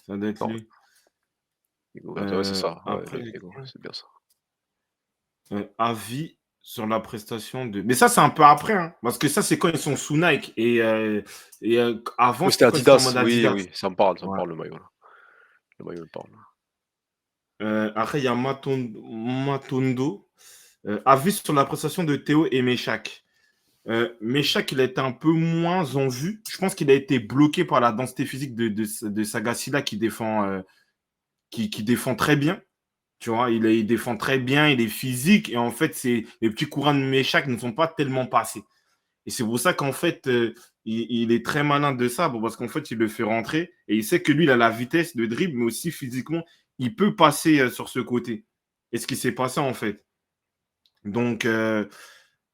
Ça doit être non, lui. Nego, ouais, c'est ça. Ouais, Après, Loïc Nego, c'est bien ça. avis sur la prestation de. Mais ça, c'est un peu après, hein, parce que ça, c'est quand ils sont sous Nike. Et avant, Oui, c'était c'était quand ils étaient en Adidas. mode Oui, Adidas. oui, ça me Ouais. parle le maillot là. Le maillot me parle. Après, il y a Matondo. Avis sur la prestation de Théo et Meshak. Meshak, il a été un peu moins en vue. Je pense qu'il a été bloqué par la densité physique de Sagasila qui défend très bien. Tu vois, il défend très bien, il est physique. Et en fait, les petits courants de Meshak ne sont pas tellement passés. Et c'est pour ça qu'en fait, il est très malin de ça, parce qu'en fait, il le fait rentrer. Et il sait que lui, il a la vitesse de dribble, mais aussi physiquement, il peut passer sur ce côté. Et ce qui s'est passé, en fait. Donc,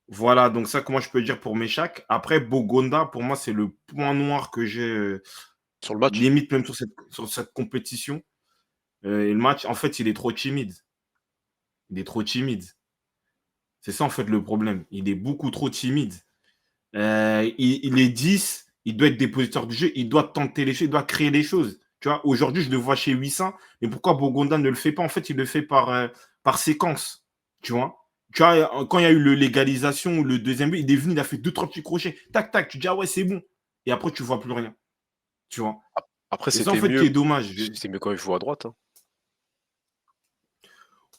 voilà. Donc, ça, comment je peux dire pour Meshak. Après, Bogonda, pour moi, c'est le point noir que j'ai, Sur le match? limite même sur cette compétition. Et le match, en fait, il est trop timide. Il est trop timide. C'est ça, en fait, le problème. Il est beaucoup trop timide. Il est 10, il doit être dépositeur du jeu, il doit tenter les choses, il doit créer les choses. Tu vois, aujourd'hui, je le vois chez 800, mais pourquoi Bogonda ne le fait pas? En fait, il le fait par séquence. Tu vois, quand il y a eu l'égalisation ou le deuxième but, il est venu, il a fait 2-3 petits crochets. Tac, tac, tu dis, ah ouais, c'est bon. Et après, tu vois plus rien. Tu vois. Après, Et ça, en fait, qui est dommage. c'était mieux quand il joue à droite. Hein.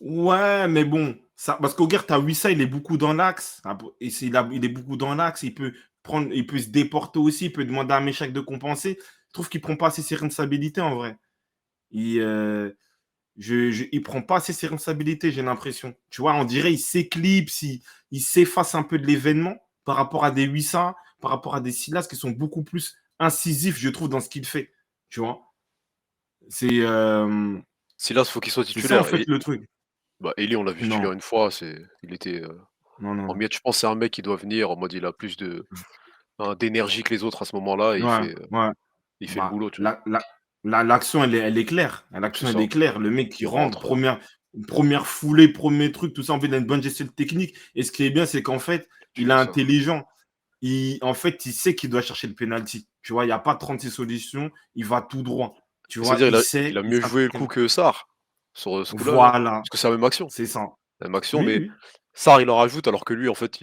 Ouais, mais bon, ça, parce qu'Auguerre, tu as Wissa, il est beaucoup dans l'axe. Il est beaucoup dans l'axe. Il peut se déporter aussi. Il peut demander à Méchac de compenser. Je trouve qu'il ne prend pas assez ses responsabilités en vrai. Il prend pas assez ses responsabilités, j'ai l'impression. Tu vois, on dirait il s'éclipse, il s'efface un peu de l'événement par rapport à des Wissa, par rapport à des Silas qui sont beaucoup plus incisifs, je trouve, dans ce qu'il fait. Tu vois, c'est Silas, faut qu'il soit c'est ça en titulaire. fait le truc. Bah, Eli, on l'a vu Non, titulaire une fois. Il était non, en non. miettes. Je pense que c'est un mec qui doit venir en mode il a plus d'énergie que les autres à ce moment-là. Et Ouais, ouais. il fait le Bah, boulot, tu vois. l'action, elle est claire. C'est L'action, elle ça. est claire. Le mec qui Il rentre, rentre. première foulée, premier truc, tout ça, en fait, il a une bonne gestion technique. Et ce qui est bien, c'est qu'en fait, Tu il est fais ça. intelligent. En fait, il sait qu'il doit chercher le penalty. Tu vois, il n'y a pas 36 solutions. Il va tout droit. Tu vois, C'est-à-dire, il il sait, a il mieux sait joué le coup que Sarr sur ce coup-là. Là. Voilà, Parce que c'est la même action. c'est ça. La même action, Oui, mais oui. Sarr, il en rajoute alors que lui, en fait,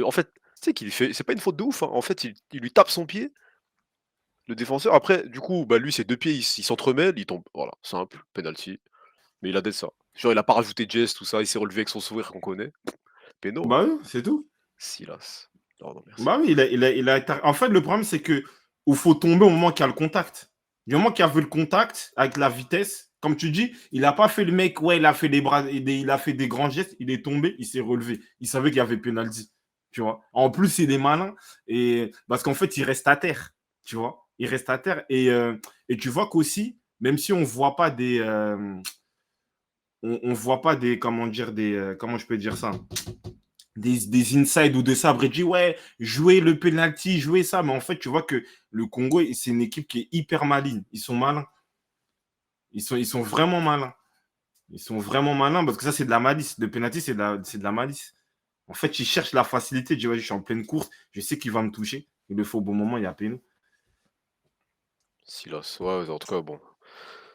en fait, tu sais qu'il fait. C'est pas une faute de ouf. Hein. En fait, il lui tape son pied, le défenseur. Après, du coup, bah, lui, ses deux pieds, ils s'entremêlent, il tombe. Voilà, simple, penalty. Mais il a d'être ça. Genre, il a pas rajouté de geste, tout ça, il s'est relevé avec son sourire qu'on connaît. Péno, hein. Bah oui, c'est tout. Silas. Non, non, merci. Bah oui, en fait, le problème, c'est que il faut tomber au moment qu'il y a le contact. Du moment qu'il y a vu le contact avec la vitesse, comme tu dis, il n'a pas fait le mec, ouais, il a fait des bras, il a fait des grands gestes, il est tombé, il s'est relevé. Il savait qu'il y avait penalty. Tu vois. En plus, il est malin et parce qu'en fait, il reste à terre. Tu vois. Il reste à terre et tu vois qu'aussi, même si on voit pas on voit pas comment dire comment je peux dire ça, des inside ou de sabre et dit ouais, jouez le penalty, jouez ça. Mais en fait, tu vois que le Congo, c'est une équipe qui est hyper maligne. Ils sont malins. Ils sont vraiment malins. Ils sont vraiment malins parce que ça, c'est de la malice. Le penalty, c'est de la malice. En fait, ils cherchent la facilité. Je dis, ouais, je suis en pleine course. Je sais qu'il va me toucher. Il le faut au bon moment. Il y a péno. Silas, ouais, en tout cas, bon.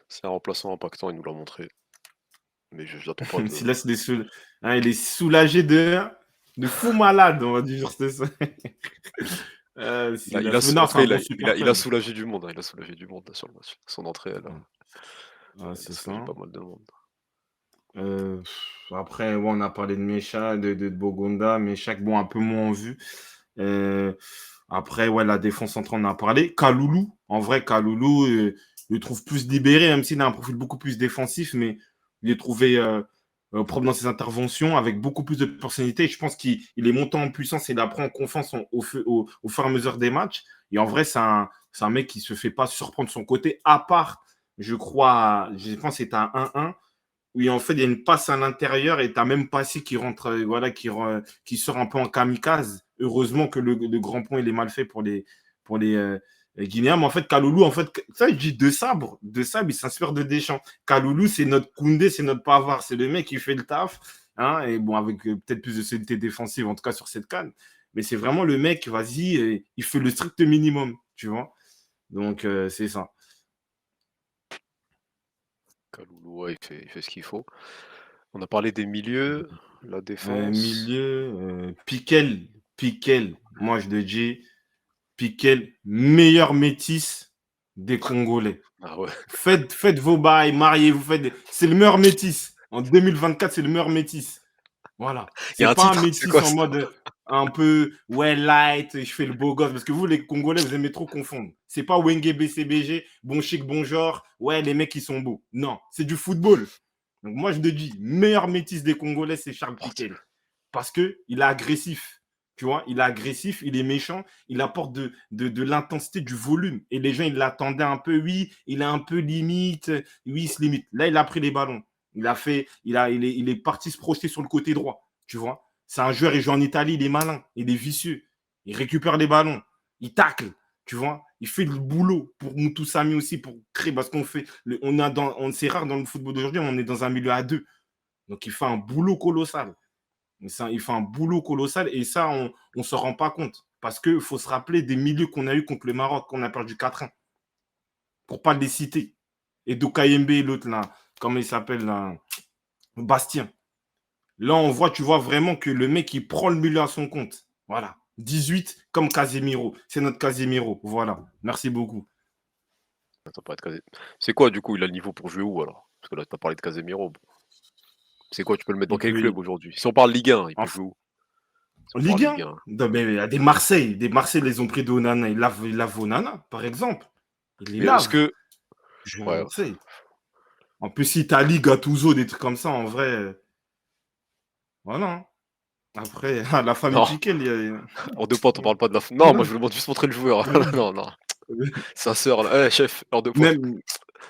C'est un remplaçant impactant, il nous l'a montré. Mais je n'attends pas de. Silas, il est soulagé de fou malade, on va dire c'est ça. Il a, Non, en tout c'est cas, un bon super il a sub. soulagé du monde. Hein, il a soulagé du monde là, sur le match. Son entrée, Ouais, elle a c'est soulagé ça. pas mal de monde. Après, ouais, on a parlé de Mecha, de Bogonda, Mecha, bon, un peu moins en vue. Euh, Après, ouais, la défense centrale, on en a parlé. Kaloulou, en vrai, Kaloulou, je le trouve plus libéré, même s'il a un profil beaucoup plus défensif, mais il est trouvé propre dans ses interventions, avec beaucoup plus de personnalité. Je pense qu'il est monté en puissance et il apprend en confiance au fur et à mesure des matchs. Et en vrai, c'est un mec qui se fait pas surprendre de son côté, à part, je pense que c'est un 1-1 où en fait, il y a une passe à l'intérieur et tu as même Passy qui rentre, voilà, qui sort un peu en kamikaze. Heureusement que le grand pont, il est mal fait pour les Guinéens. Mais en fait, Kaloulou, en fait, ça, il dit de sabre, il s'inspire de Deschamps. Kaloulou, c'est notre Koundé, c'est notre Pavard, c'est le mec qui fait le taf. Hein, et bon, avec peut-être plus de solidité défensive, en tout cas sur cette canne. Mais c'est vraiment le mec, vas-y, il fait le strict minimum, tu vois. Donc, c'est ça. Kaloulou, ouais, il fait ce qu'il faut. On a parlé des milieux, la défense. Piquel, moi je le dis, Piquel, meilleur métis des Congolais. Ah ouais. Faites vos bails, mariez-vous, c'est le meilleur métis. En 2024, c'est le meilleur métis. Voilà. Il y a C'est un pas un titre, c'est métis quoi en ça? mode un peu ouais light, je fais le beau gosse. Parce que vous, les Congolais, vous aimez trop confondre. C'est pas Wenge BCBG, bon chic, bon genre, ouais, les mecs, ils sont beaux. Non, c'est du football. Donc moi, je te dis, meilleur métis des Congolais, c'est Charles Piquel. Parce qu'il est agressif. Tu vois, il est agressif, il est méchant, il apporte de l'intensité, du volume. Et les gens, ils l'attendaient un peu, oui, il est un peu limite, oui, il se limite. Là, il a pris les ballons. Il est parti se projeter sur le côté droit, tu vois. C'est un joueur, il joue en Italie, il est malin, il est vicieux. Il récupère les ballons, il tacle, tu vois. Il fait le boulot pour Moutou Sami aussi, pour créer, parce qu'on fait, c'est rare dans le football d'aujourd'hui, on est dans un milieu à deux. Donc, il fait un boulot colossal. Il fait un boulot colossal et ça, on ne se rend pas compte. Parce qu'il faut se rappeler des milieux qu'on a eu contre le Maroc, qu'on a perdu 4-1. Pour ne pas les citer. Et Dokayembe et l'autre, là, comment il s'appelle, là, Bastien. Là, on voit, tu vois vraiment que le mec, il prend le milieu à son compte. Voilà. 18 comme Casemiro. C'est notre Casemiro. Voilà. Merci beaucoup. Attends, pas de C'est quoi du coup? Il a le niveau pour jouer où alors? Parce que là, tu as parlé de Casemiro. Bon. C'est quoi? Tu peux le mettre dans Il quel peut. club aujourd'hui? Si on parle Ligue 1, il En peut jouer où? Si on parle Ligue Ligue 1, 1. non, mais il y a des Marseille. Des Marseille les ont pris de Onana. Il lave Onana, par exemple. Il les Mais est-ce lave. que. Je, Ouais, tu sais. En plus, Italie, Gattuso, des trucs comme ça, en vrai. Voilà. Hein. Après, la famille non, Piquet, il y a. hors de pote, on parle pas de la. Non, moi je vous demande juste montrer le joueur. non, non. Sa sœur, là. Eh, chef, hors de pote. Même,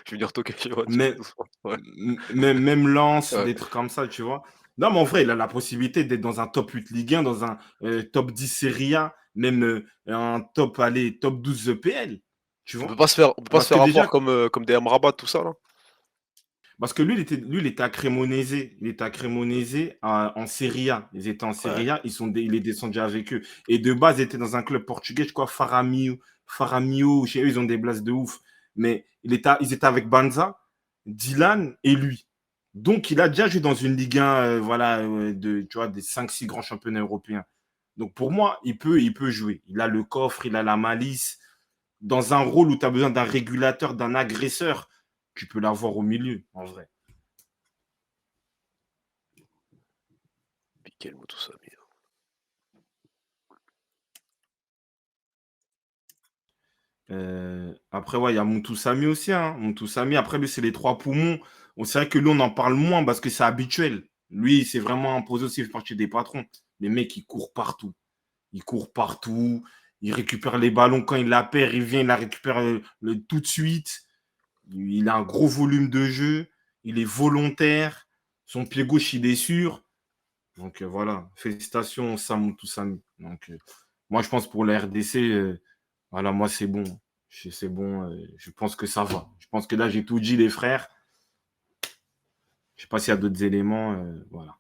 Je vais venir toquer chez moi, tu sais, même, doucement. Ouais. même Lens, Ouais. des trucs comme ça, tu vois. Non, mais en vrai, il a la possibilité d'être dans un top 8 Ligue 1, dans un top 10 Serie A, même un top, allez, top 12 EPL, tu vois. On peut pas se Parce que faire avoir déjà, comme des Amrabat, tout ça, là. parce que lui, il était à Cremonese. Il était à Cremonese en Serie A. Ils étaient en Ouais. Serie A. Il est descendu avec eux. Et de base, il était dans un club portugais, je crois, Faramio. Chez eux, ils ont des blases de ouf. Mais ils étaient avec Banza, Dylan et lui. Donc, il a déjà joué dans une Ligue 1, voilà, tu vois, des 5-6 grands championnats européens. Donc, pour moi, il peut jouer. Il a le coffre, il a la malice. Dans un rôle où tu as besoin d'un régulateur, d'un agresseur, tu peux l'avoir au milieu, en vrai. Piqué le mot, tout ça. Mais... Après, ouais, il y a Moutoussamy aussi. Hein. Moutoussamy, après, lui, c'est les trois poumons. C'est vrai que lui, on en parle moins parce que c'est habituel. Lui, c'est vraiment imposé aussi, il fait partie des patrons. Les mecs, ils courent partout. Ils courent partout. Ils récupèrent les ballons quand il la perd. Il vient, il la récupère tout de suite. Il a un gros volume de jeu. Il est volontaire. Son pied gauche, il est sûr. Donc voilà, félicitations Samou Toussami. Donc moi je pense pour la RDC, voilà, moi c'est bon. C'est bon, je pense que ça va. Je pense que là j'ai tout dit les frères. Je sais pas s'il y a d'autres éléments, voilà.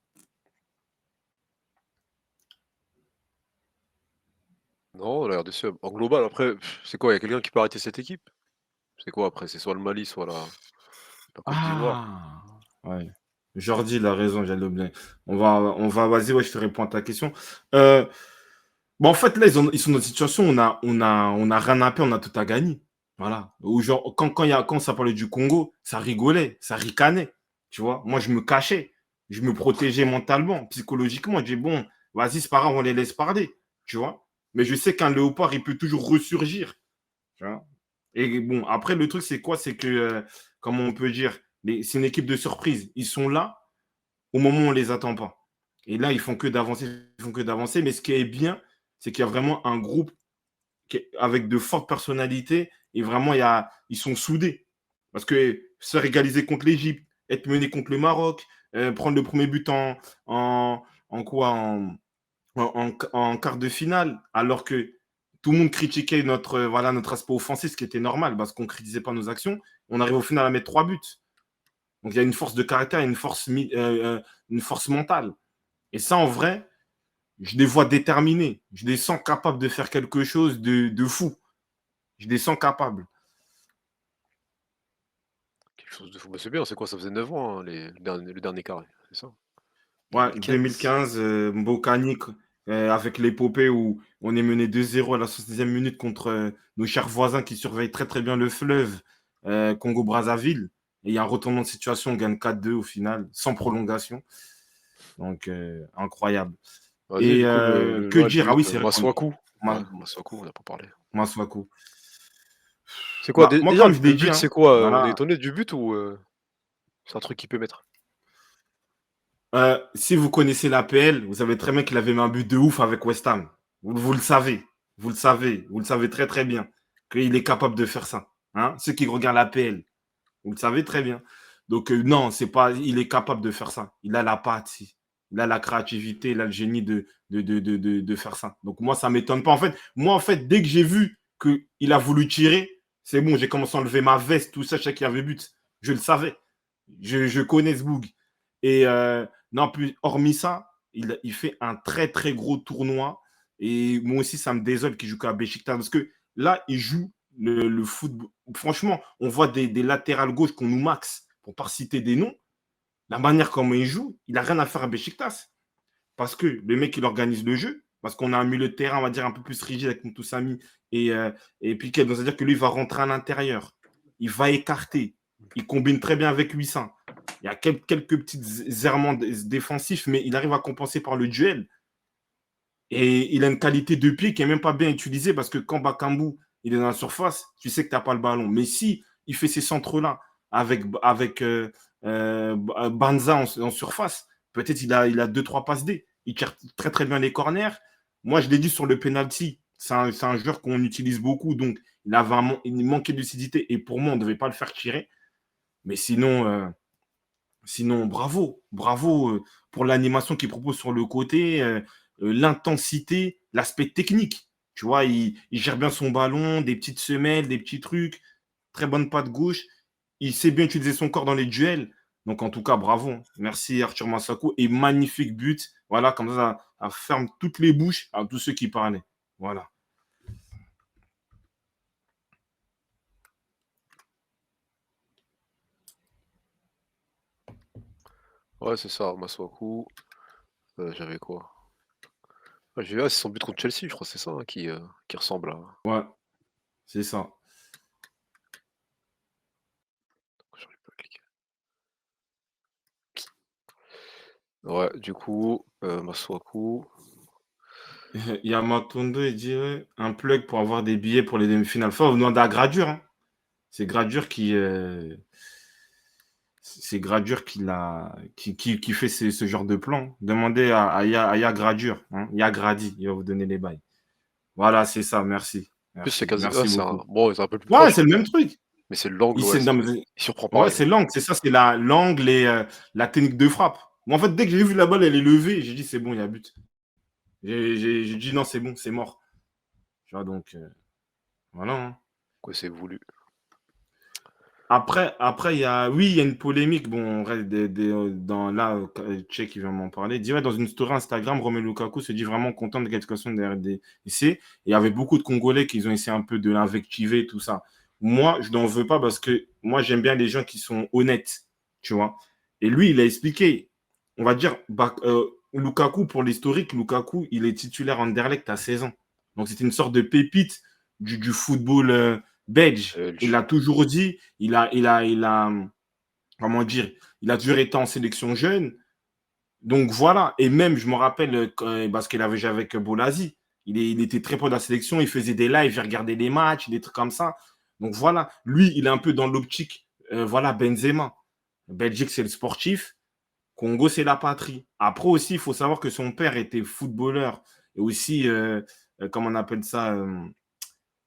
Non, la RDC, en global, après, c'est quoi? Il y a quelqu'un qui peut arrêter cette équipe? C'est quoi après? C'est soit le Mali, soit la Côte d'Ivoire. Ah! Ouais. Jordi, il a raison, j'allais oublier. Vas-y, ouais, je te réponds à ta question. Bon, en fait, là, ils sont dans une situation où on a rien à perdre, on a tout à gagner. Voilà. Ou genre, quand ça parlait du Congo, ça rigolait, ça ricanait. Tu vois, moi, je me cachais. Je me protégeais mentalement, psychologiquement. Je dis, bon, vas-y, c'est pas grave, on les laisse parler. Tu vois. Mais je sais qu'un léopard, il peut toujours ressurgir. Tu vois. Et bon, après, le truc, c'est quoi? C'est que, comment on peut dire, c'est une équipe de surprise. Ils sont là au moment où on ne les attend pas. Et là, ils font que d'avancer, ils font que d'avancer. Mais ce qui est bien, c'est qu'il y a vraiment un groupe avec de fortes personnalités et vraiment, ils sont soudés. Parce que se régaliser contre l'Égypte, être mené contre le Maroc, prendre le premier but en quoi en quart de finale, alors que tout le monde critiquait voilà, notre aspect offensif, ce qui était normal, parce qu'on ne critiquait pas nos actions. On arrive au final à mettre 3 buts. Donc il y a une force de caractère, une force mentale. Et ça, en vrai, je les vois déterminés. Je les sens capables de faire quelque chose de fou. Je les sens capables. Quelque chose de fou. Bah, c'est bien, c'est quoi? Ça faisait 9 ans, hein, le dernier carré, c'est ça? Ouais, 2015. 2015, Mbokani, avec l'épopée où on est mené 2-0 à la 70e minute contre nos chers voisins qui surveillent très très bien le fleuve, Congo-Brazzaville. Et il y a un retournement de situation, on gagne 4-2 au final, sans prolongation. Donc, incroyable. Vas-y, Et du coup, que le dire? Ah but, oui, c'est vrai. Masuaku. Ouais, Masuaku, on n'a pas parlé. Masuaku. C'est quoi? Bah, moi, Déjà, comme je le l'ai dit, but, hein, c'est quoi? On est voilà. étonné du but ou c'est un truc qu'il peut mettre? Si vous connaissez l'APL, vous savez très bien qu'il avait mis un but de ouf avec West Ham. Vous le savez. Vous le savez. Vous le savez très très bien. Qu'il est capable de faire ça. Hein? Ceux qui regardent l'APL, vous le savez très bien. Donc, non, c'est pas. Il est capable de faire ça. Il a la patte. Il a la créativité, il a le génie de faire ça. Donc, moi, ça ne m'étonne pas. En fait, dès que j'ai vu qu'il a voulu tirer, c'est bon, j'ai commencé à enlever ma veste, tout ça, je sais qu'il y avait but. Je le savais. Je connais ce boug. Et non, plus, hormis ça, il fait un très, très gros tournoi. Et moi aussi, ça me désole qu'il joue qu'à Beşiktaş. Parce que là, il joue le football. Franchement, on voit des latérales gauche qu'on nous max, pour ne pas citer des noms. La manière comment il joue, il n'a rien à faire à Beşiktaş. Parce que le mec, il organise le jeu. Parce qu'on a un milieu de terrain, on va dire, un peu plus rigide avec Moutoussamy et Piquet. Donc, c'est-à-dire que lui, il va rentrer à l'intérieur. Il va écarter. Il combine très bien avec Huissin. Il y a quelques petits errements défensifs, mais il arrive à compenser par le duel. Et il a une qualité de pied qui n'est même pas bien utilisée parce que quand Bakambu il est dans la surface, tu sais que tu n'as pas le ballon. Mais si il fait ces centres-là avec Banza en surface, peut-être il a 2-3 passes D. Il tire très très bien les corners. Moi, je l'ai dit sur le penalty, c'est un joueur qu'on utilise beaucoup, donc il manquait de lucidité. Et pour moi, on ne devait pas le faire tirer. Mais sinon, bravo. Bravo pour l'animation qu'il propose sur le côté, l'intensité, l'aspect technique. Tu vois, il gère bien son ballon, des petites semelles, des petits trucs, très bonne patte gauche. Il sait bien utiliser son corps dans les duels. Donc, en tout cas, bravo. Merci Arthur Massakou. Et magnifique but. Voilà, comme ça ferme toutes les bouches à tous ceux qui parlaient. Voilà. Ouais, c'est ça, Masuaku. J'avais quoi? Ouais, c'est son but contre Chelsea, je crois, c'est ça hein, qui ressemble à. Ouais, c'est ça. J'arrive pas à cliquer. Ouais, du coup, Masuaku. Il y a Matondo, il dit un plug pour avoir des billets pour les demi-finales. Faut demander à Gradure. Hein. C'est Gradure qui fait ce genre de plan. Demandez à Ya Gradure. Hein. Ya Gradi, il va vous donner les bails. Voilà, c'est ça. Merci. En plus, c'est Merci, quasi. merci C'est beaucoup. Bon, c'est un peu plus Ouais, proche, c'est le même truc. mais c'est l'angle, Il, ouais, non, mais il surprend ouais, pareil. c'est l'angle. C'est ça, c'est l'angle et la technique de frappe. Moi, en fait, dès que j'ai vu la balle, elle est levée, j'ai dit, c'est bon, il y a but. J'ai dit, non, c'est bon, c'est mort. Tu vois, donc, voilà. Hein. Quoi, c'est voulu. Après, oui, il y a une polémique. Bon, on reste dans là, Tchèque qui vient m'en parler. Il dit, ouais, dans une story Instagram, Romelu Lukaku se dit vraiment content de la qualification de la RDC. Et il y avait beaucoup de Congolais qui ont essayé un peu de l'invectiver, tout ça. Moi, je n'en veux pas parce que moi, j'aime bien les gens qui sont honnêtes, tu vois. Et lui, il a expliqué, on va dire, Lukaku, pour l'historique, Lukaku, il est titulaire Anderlecht à 16 ans. Donc, c'était une sorte de pépite du football belge. Il Belge. a toujours dit, comment dire, il a toujours été en sélection jeune. Donc voilà, et même, je me rappelle, parce qu'il avait joué avec Bolasi, il était très proche de la sélection, il faisait des lives, il regardait les matchs, des trucs comme ça. Donc voilà, lui, il est un peu dans l'optique, voilà, Benzema. Belgique, c'est le sportif, Congo, c'est la patrie. Après aussi, il faut savoir que son père était footballeur et aussi, comment on appelle ça,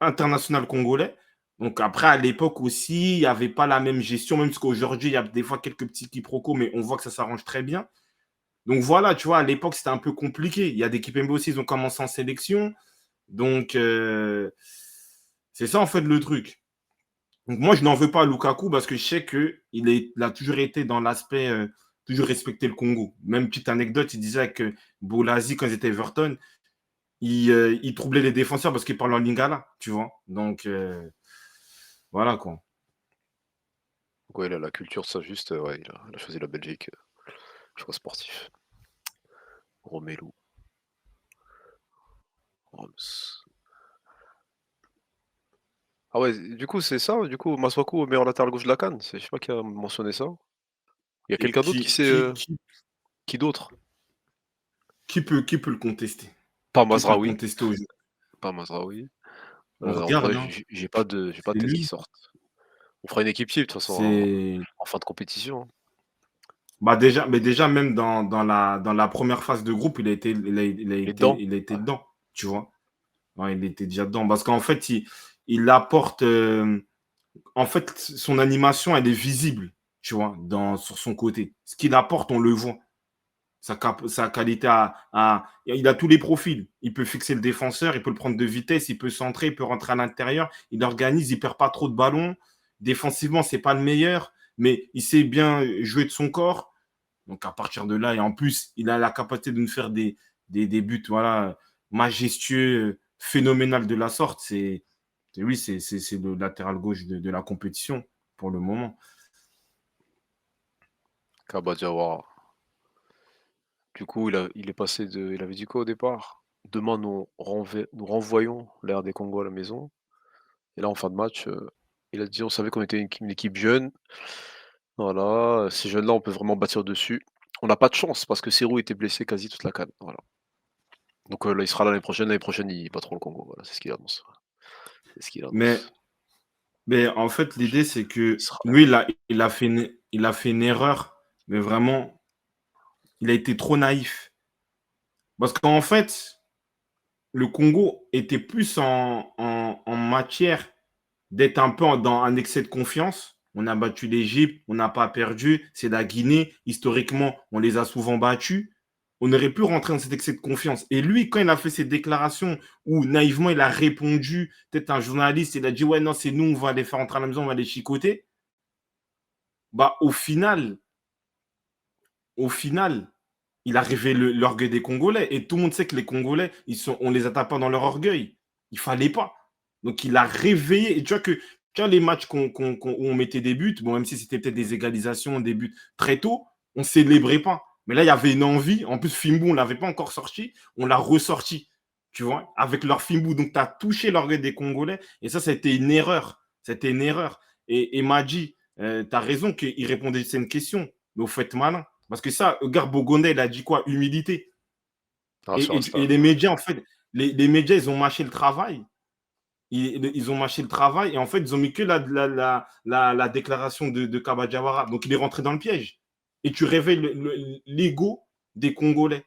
international congolais. Donc après, à l'époque aussi, il n'y avait pas la même gestion, même parce qu'aujourd'hui, il y a des fois quelques petits quiproquos, mais on voit que ça s'arrange très bien. Donc voilà, tu vois, à l'époque, c'était un peu compliqué. Il y a des Kipembe aussi, ils ont commencé en sélection. Donc, c'est ça, en fait, le truc. Donc moi, je n'en veux pas à Lukaku parce que je sais qu'il a toujours été dans l'aspect, toujours respecter le Congo. Même petite anecdote, il disait que Bolasi, quand ils étaient Everton, il troublait les défenseurs parce qu'il parlait en lingala, tu vois. Donc, voilà, quoi. Ouais, il a la culture, ça juste, ouais, il a choisi la Belgique. Choix sportif. Romelu. Roms. Ah ouais, du coup, c'est ça, du coup, Masuaku, meilleur latéral gauche de la CAN. Je sais pas qui a mentionné ça. Il y a Et quelqu'un d'autre qui sait. Qui d'autre? Qui peut le contester? Pas Qui peut le Mazraoui. contester aujourd'hui? Pas Mazraoui. On En vrai, regarde, hein. j'ai pas de C'est tête qui lui. sortent. On fera une équipe type, de toute façon, C'est en fin de compétition. Hein. bah déjà même dans la première phase de groupe, Il est dedans. il a été Ouais. dedans, tu vois. Ouais, il était déjà dedans parce qu'en fait, il apporte en fait son animation, elle est visible, tu vois, sur son côté. Ce qu'il apporte, on le voit. Sa qualité il a tous les profils. Il peut fixer le défenseur, il peut le prendre de vitesse, il peut centrer, il peut rentrer à l'intérieur, il organise, il perd pas trop de ballons. Défensivement, c'est pas le meilleur, mais il sait bien jouer de son corps. Donc à partir de là, et en plus, il a la capacité de nous faire des buts voilà, majestueux, phénoménal de la sorte. Oui, c'est le latéral gauche de la compétition pour le moment. Kaba Diawara. Du coup, il est passé de. Il avait dit quoi au départ? Demain, nous renvoyons l'air des Congo à la maison. Et là, en fin de match, il a dit on savait qu'on était une équipe jeune. Voilà, ces jeunes-là, on peut vraiment bâtir dessus. On n'a pas de chance parce que Serhou était blessé quasi toute la CAN. Voilà. Donc là, il sera là l'année prochaine. L'année prochaine, il battra le Congo. Voilà, c'est ce qu'il annonce. C'est ce qu'il Mais, annonce. mais en fait, l'idée, c'est Il que sera là. lui, il a fait une erreur, mais vraiment, il a été trop naïf. Parce qu'en fait, le Congo était plus en matière d'être un peu dans un excès de confiance. On a battu l'Égypte, on n'a pas perdu. C'est la Guinée. Historiquement, on les a souvent battus. On aurait pu rentrer dans cet excès de confiance. Et lui, quand il a fait ses déclarations où naïvement il a répondu, peut-être un journaliste, il a dit ouais, non, c'est nous, on va les faire rentrer à la maison, on va les chicoter. Bah, au final, il a révélé l'orgueil des Congolais. Et tout le monde sait que les Congolais, on les atteint pas dans leur orgueil. Il fallait pas. Donc, il a réveillé. Et tu vois que tu vois, les matchs où on mettait des buts, bon, même si c'était peut-être des égalisations, des buts très tôt, on ne célébrait pas. Mais là, il y avait une envie. En plus, Fimbu, on ne l'avait pas encore sorti. On l'a ressorti, tu vois, avec leur Fimbu. Donc, tu as touché l'orgueil des Congolais. Et ça a été une erreur. C'était une erreur. Et Madji, tu as raison qu'il répondait à une question. Mais vous faites malin. Parce que ça, regarde, Bogonda, il a dit quoi? Humilité. Ah, sur Et Insta. les médias, en fait, les médias, ils ont mâché le travail. Ils ont mâché le travail et en fait, ils ont mis que la déclaration de Kaba Diawara. Donc, il est rentré dans le piège. Et tu réveilles l'ego des Congolais.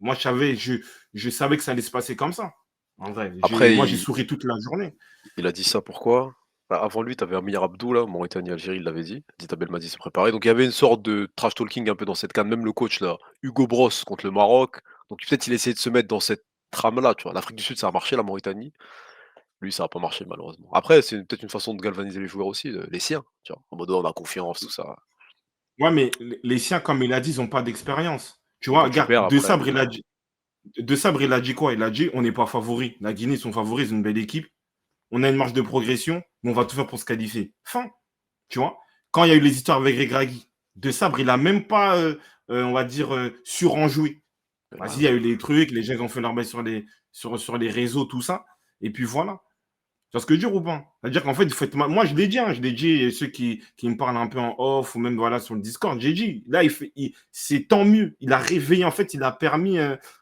Moi, je savais que ça allait se passer comme ça. En vrai, Après, moi, j'ai souri toute la journée. il a dit ça pourquoi? Bah, avant lui, tu avais Amir Abdou, là, Mauritanie-Algérie, il l'avait dit. Dita Belmadi s'est préparé. Donc il y avait une sorte de trash talking un peu dans cette canne. Même le coach, là, Hugo Bross contre le Maroc. Donc peut-être il essayait de se mettre dans cette trame-là, tu vois. L'Afrique du Sud, ça a marché, la Mauritanie. Lui, ça n'a pas marché, malheureusement. Après, c'est peut-être une façon de galvaniser les joueurs aussi, les siens, tu vois. En mode, oh, on a confiance, tout ça. Ouais, mais les siens, comme il a dit, ils n'ont pas d'expérience. Tu Et vois, quand tu regarde, perds De après, Sabre, il a dit quoi? Il a dit on n'est pas favori. La Guinée, ils sont favoris, ils ont une belle équipe. On a une marge de progression, mais on va tout faire pour se qualifier. Fin. Tu vois? Quand il y a eu les histoires avec Regragui, De Sabre, il n'a même pas, on va dire, surenjoué. Vas-y, il y a eu les trucs, les gens ont fait leur bail sur les réseaux, tout ça. Et puis voilà. Tu vois ce que je veux dire ou pas? C'est-à-dire qu'en fait, moi, je l'ai dit, et ceux qui me parlent un peu en off ou même voilà, sur le Discord, j'ai dit, là, c'est tant mieux. Il a réveillé, en fait, il a permis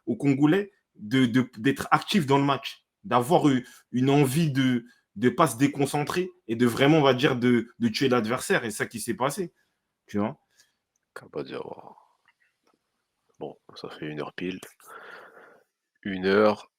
aux Congolais d'être actifs dans le match, d'avoir une envie de ne pas se déconcentrer et de vraiment, on va dire, de tuer l'adversaire. Et c'est ça qui s'est passé. Tu vois? qu'à pas dire, oh. Bon, ça fait 1 heure pile. 1 heure.